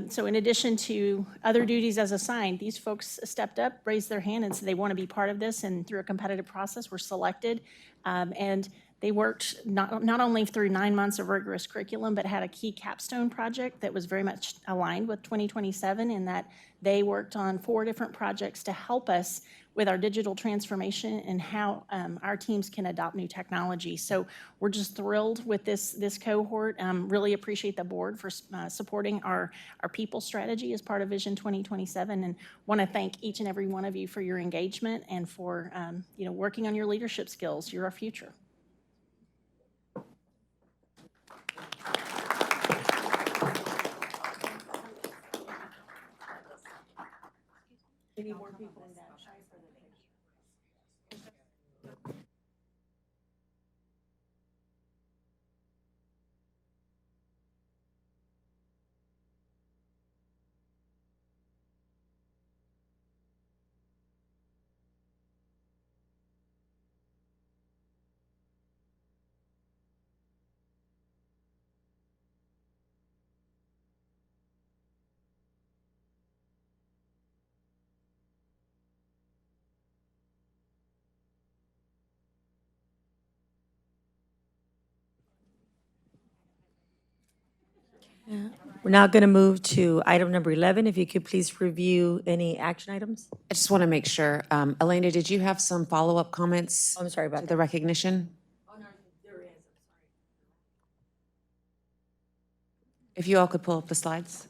So in addition to other duties as assigned, these folks stepped up, raised their hand, and said they want to be part of this, and through a competitive process were selected. And they worked not only through 9 months of rigorous curriculum, but had a key capstone project that was very much aligned with 2027 in that they worked on 4 different projects to help us with our digital transformation and how our teams can adopt new technology. So we're just thrilled with this cohort. Really appreciate the board for supporting our people strategy as part of Vision 2027, and want to thank each and every one of you for your engagement and for working on your leadership skills. You're our future. Any more people in that? We're now going to move to item number 11. If you could please review any action items. I just want to make sure. Elena, did you have some follow-up comments I'm sorry about to that. the recognition? Oh, no, there is. If you all could pull up the slides.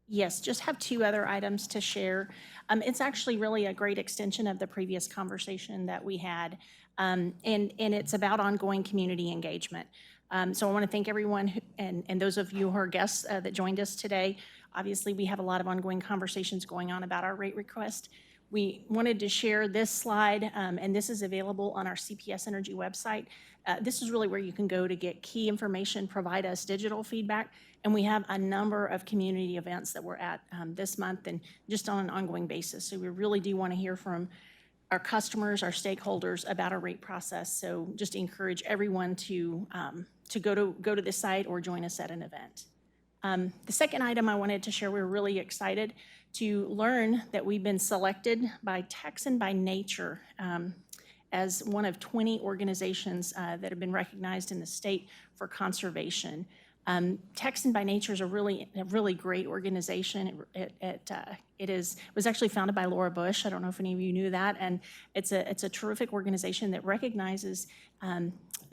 Yes, just have 2 other items to share. It's actually really a great extension of the previous conversation that we had, and it's about ongoing community engagement. So I want to thank everyone and those of you who are guests that joined us today. Obviously, we have a lot of ongoing conversations going on about our rate request. We wanted to share this slide, and this is available on our CPS Energy website. This is really where you can go to get key information, provide us digital feedback, and we have a number of community events that we're at this month and just on an ongoing basis. So we really do want to hear from our customers, our stakeholders about our rate process. So just encourage everyone to go to this site or join us at an event. The second item I wanted to share, we're really excited to learn that we've been selected by Texan by Nature as one of 20 organizations that have been recognized in the state for conservation. Texan by Nature is a really great organization. It was actually founded by Laura Bush. I don't know if any of you knew that, and it's a terrific organization that recognizes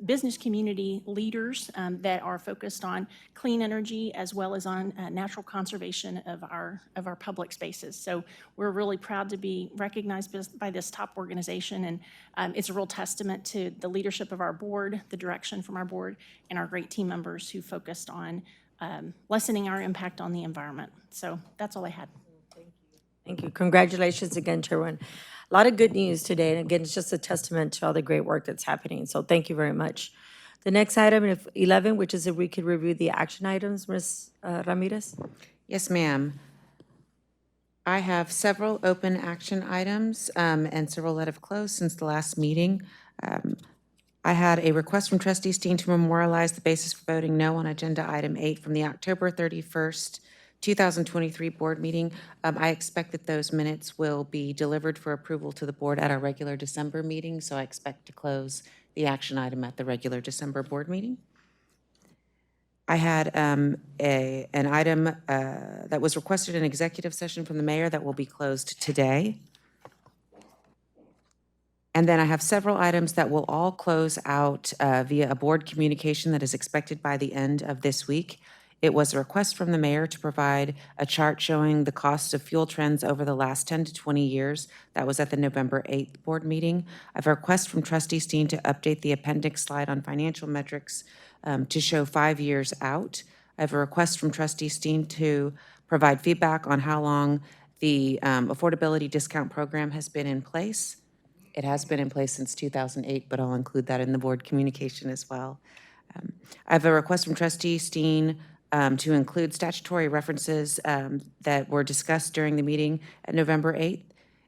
business community leaders that are focused on clean energy as well as on natural conservation of our public spaces. So we're really proud to be recognized by this top organization, and it's a real testament to the leadership of our board, the direction from our board, and our great team members who focused on lessening our impact on the environment. So that's all I had. Thank you. Congratulations again to everyone. A lot of good news today, and again, it's just a testament to all the great work that's happening. So thank you very much. The next item, 11, which is if we could review the action items, Ms. Ramirez. Yes, ma'am. I have several open action items and several that have closed since the last meeting. I had a request from Trustee Steen to memorialize the basis for voting no on Agenda Item 8 from the October 31st, 2023 board meeting. I expect that those minutes will be delivered for approval to the board at our regular December meeting, so I expect to close the action item at the regular December board meeting. I had an item that was requested in executive session from the mayor that will be closed today. And then I have several items that will all close out via a board communication that is expected by the end of this week. It was a request from the mayor to provide a chart showing the cost of fuel trends over the last 10 to 20 years. That was at the November 8th board meeting. I have a request from Trustee Steen to update the appendix slide on financial metrics to show 5 years out. I have a request from Trustee Steen to provide feedback on how long the affordability discount program has been in place. It has been in place since 2008, but I'll include that in the board communication as well. I have a request from Trustee Steen to include statutory references that were discussed during the meeting at November 8th.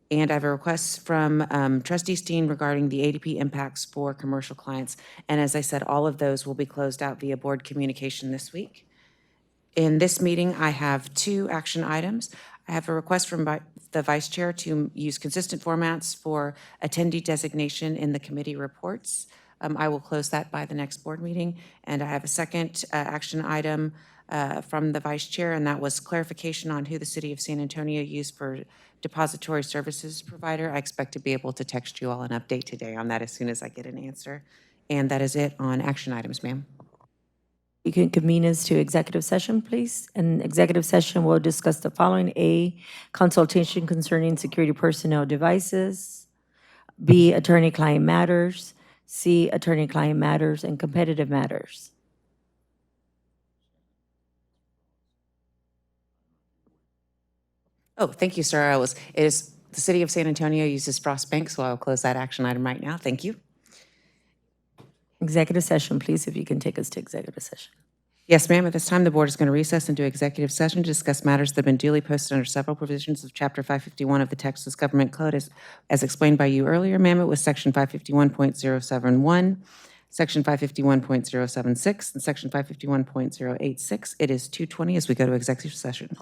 And I have a request from Trustee Steen regarding the ADP impacts for commercial clients. And as I said, all of those will be closed out via board communication this week. In this meeting, I have 2 action items. I have a request from the Vice Chair to use consistent formats for attendee designation in the committee reports. I will close that by the next board meeting. And I have a second action item from the Vice Chair, and that was clarification on who the City of San Antonio used for depository services provider. I expect to be able to text you all an update today on that as soon as I get an answer. And that is it on action items, ma'am. You can convene us to executive session, please. In executive session, we'll discuss the following: A, consultation concerning security personnel devices; B, attorney-client matters; C, attorney-client matters and competitive matters. Oh, thank you, sir. The City of San Antonio uses Frost Bank, so I'll close that action item right now. Thank you. Executive session, please, if you can take us to executive session. Yes, ma'am. At this time, the board is going to recess into executive session to discuss matters that have been duly posted under several provisions of Chapter 551 of the Texas Government Code. As explained by you earlier, ma'am, it was Section 551.071, Section 551.076, and Section 551.086. It is 2:20 as we go to executive session.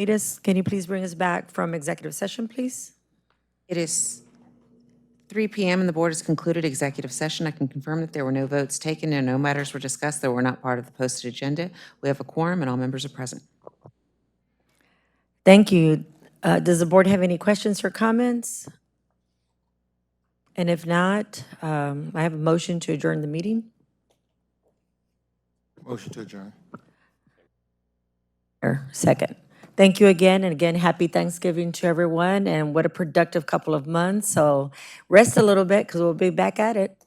Leaders, can you please bring us back from executive session, please? It is 3 p.m. and the board has concluded executive session. I can confirm that there were no votes taken and no matters were discussed that were not part of the posted agenda. We have a quorum and all members are present. Thank you. Does the board have any questions or comments? And if not, I have a motion to adjourn the meeting. Motion to adjourn. Second. Thank you again, and again, happy Thanksgiving to everyone, and what a productive couple of months. So rest a little bit, because we'll be back at it.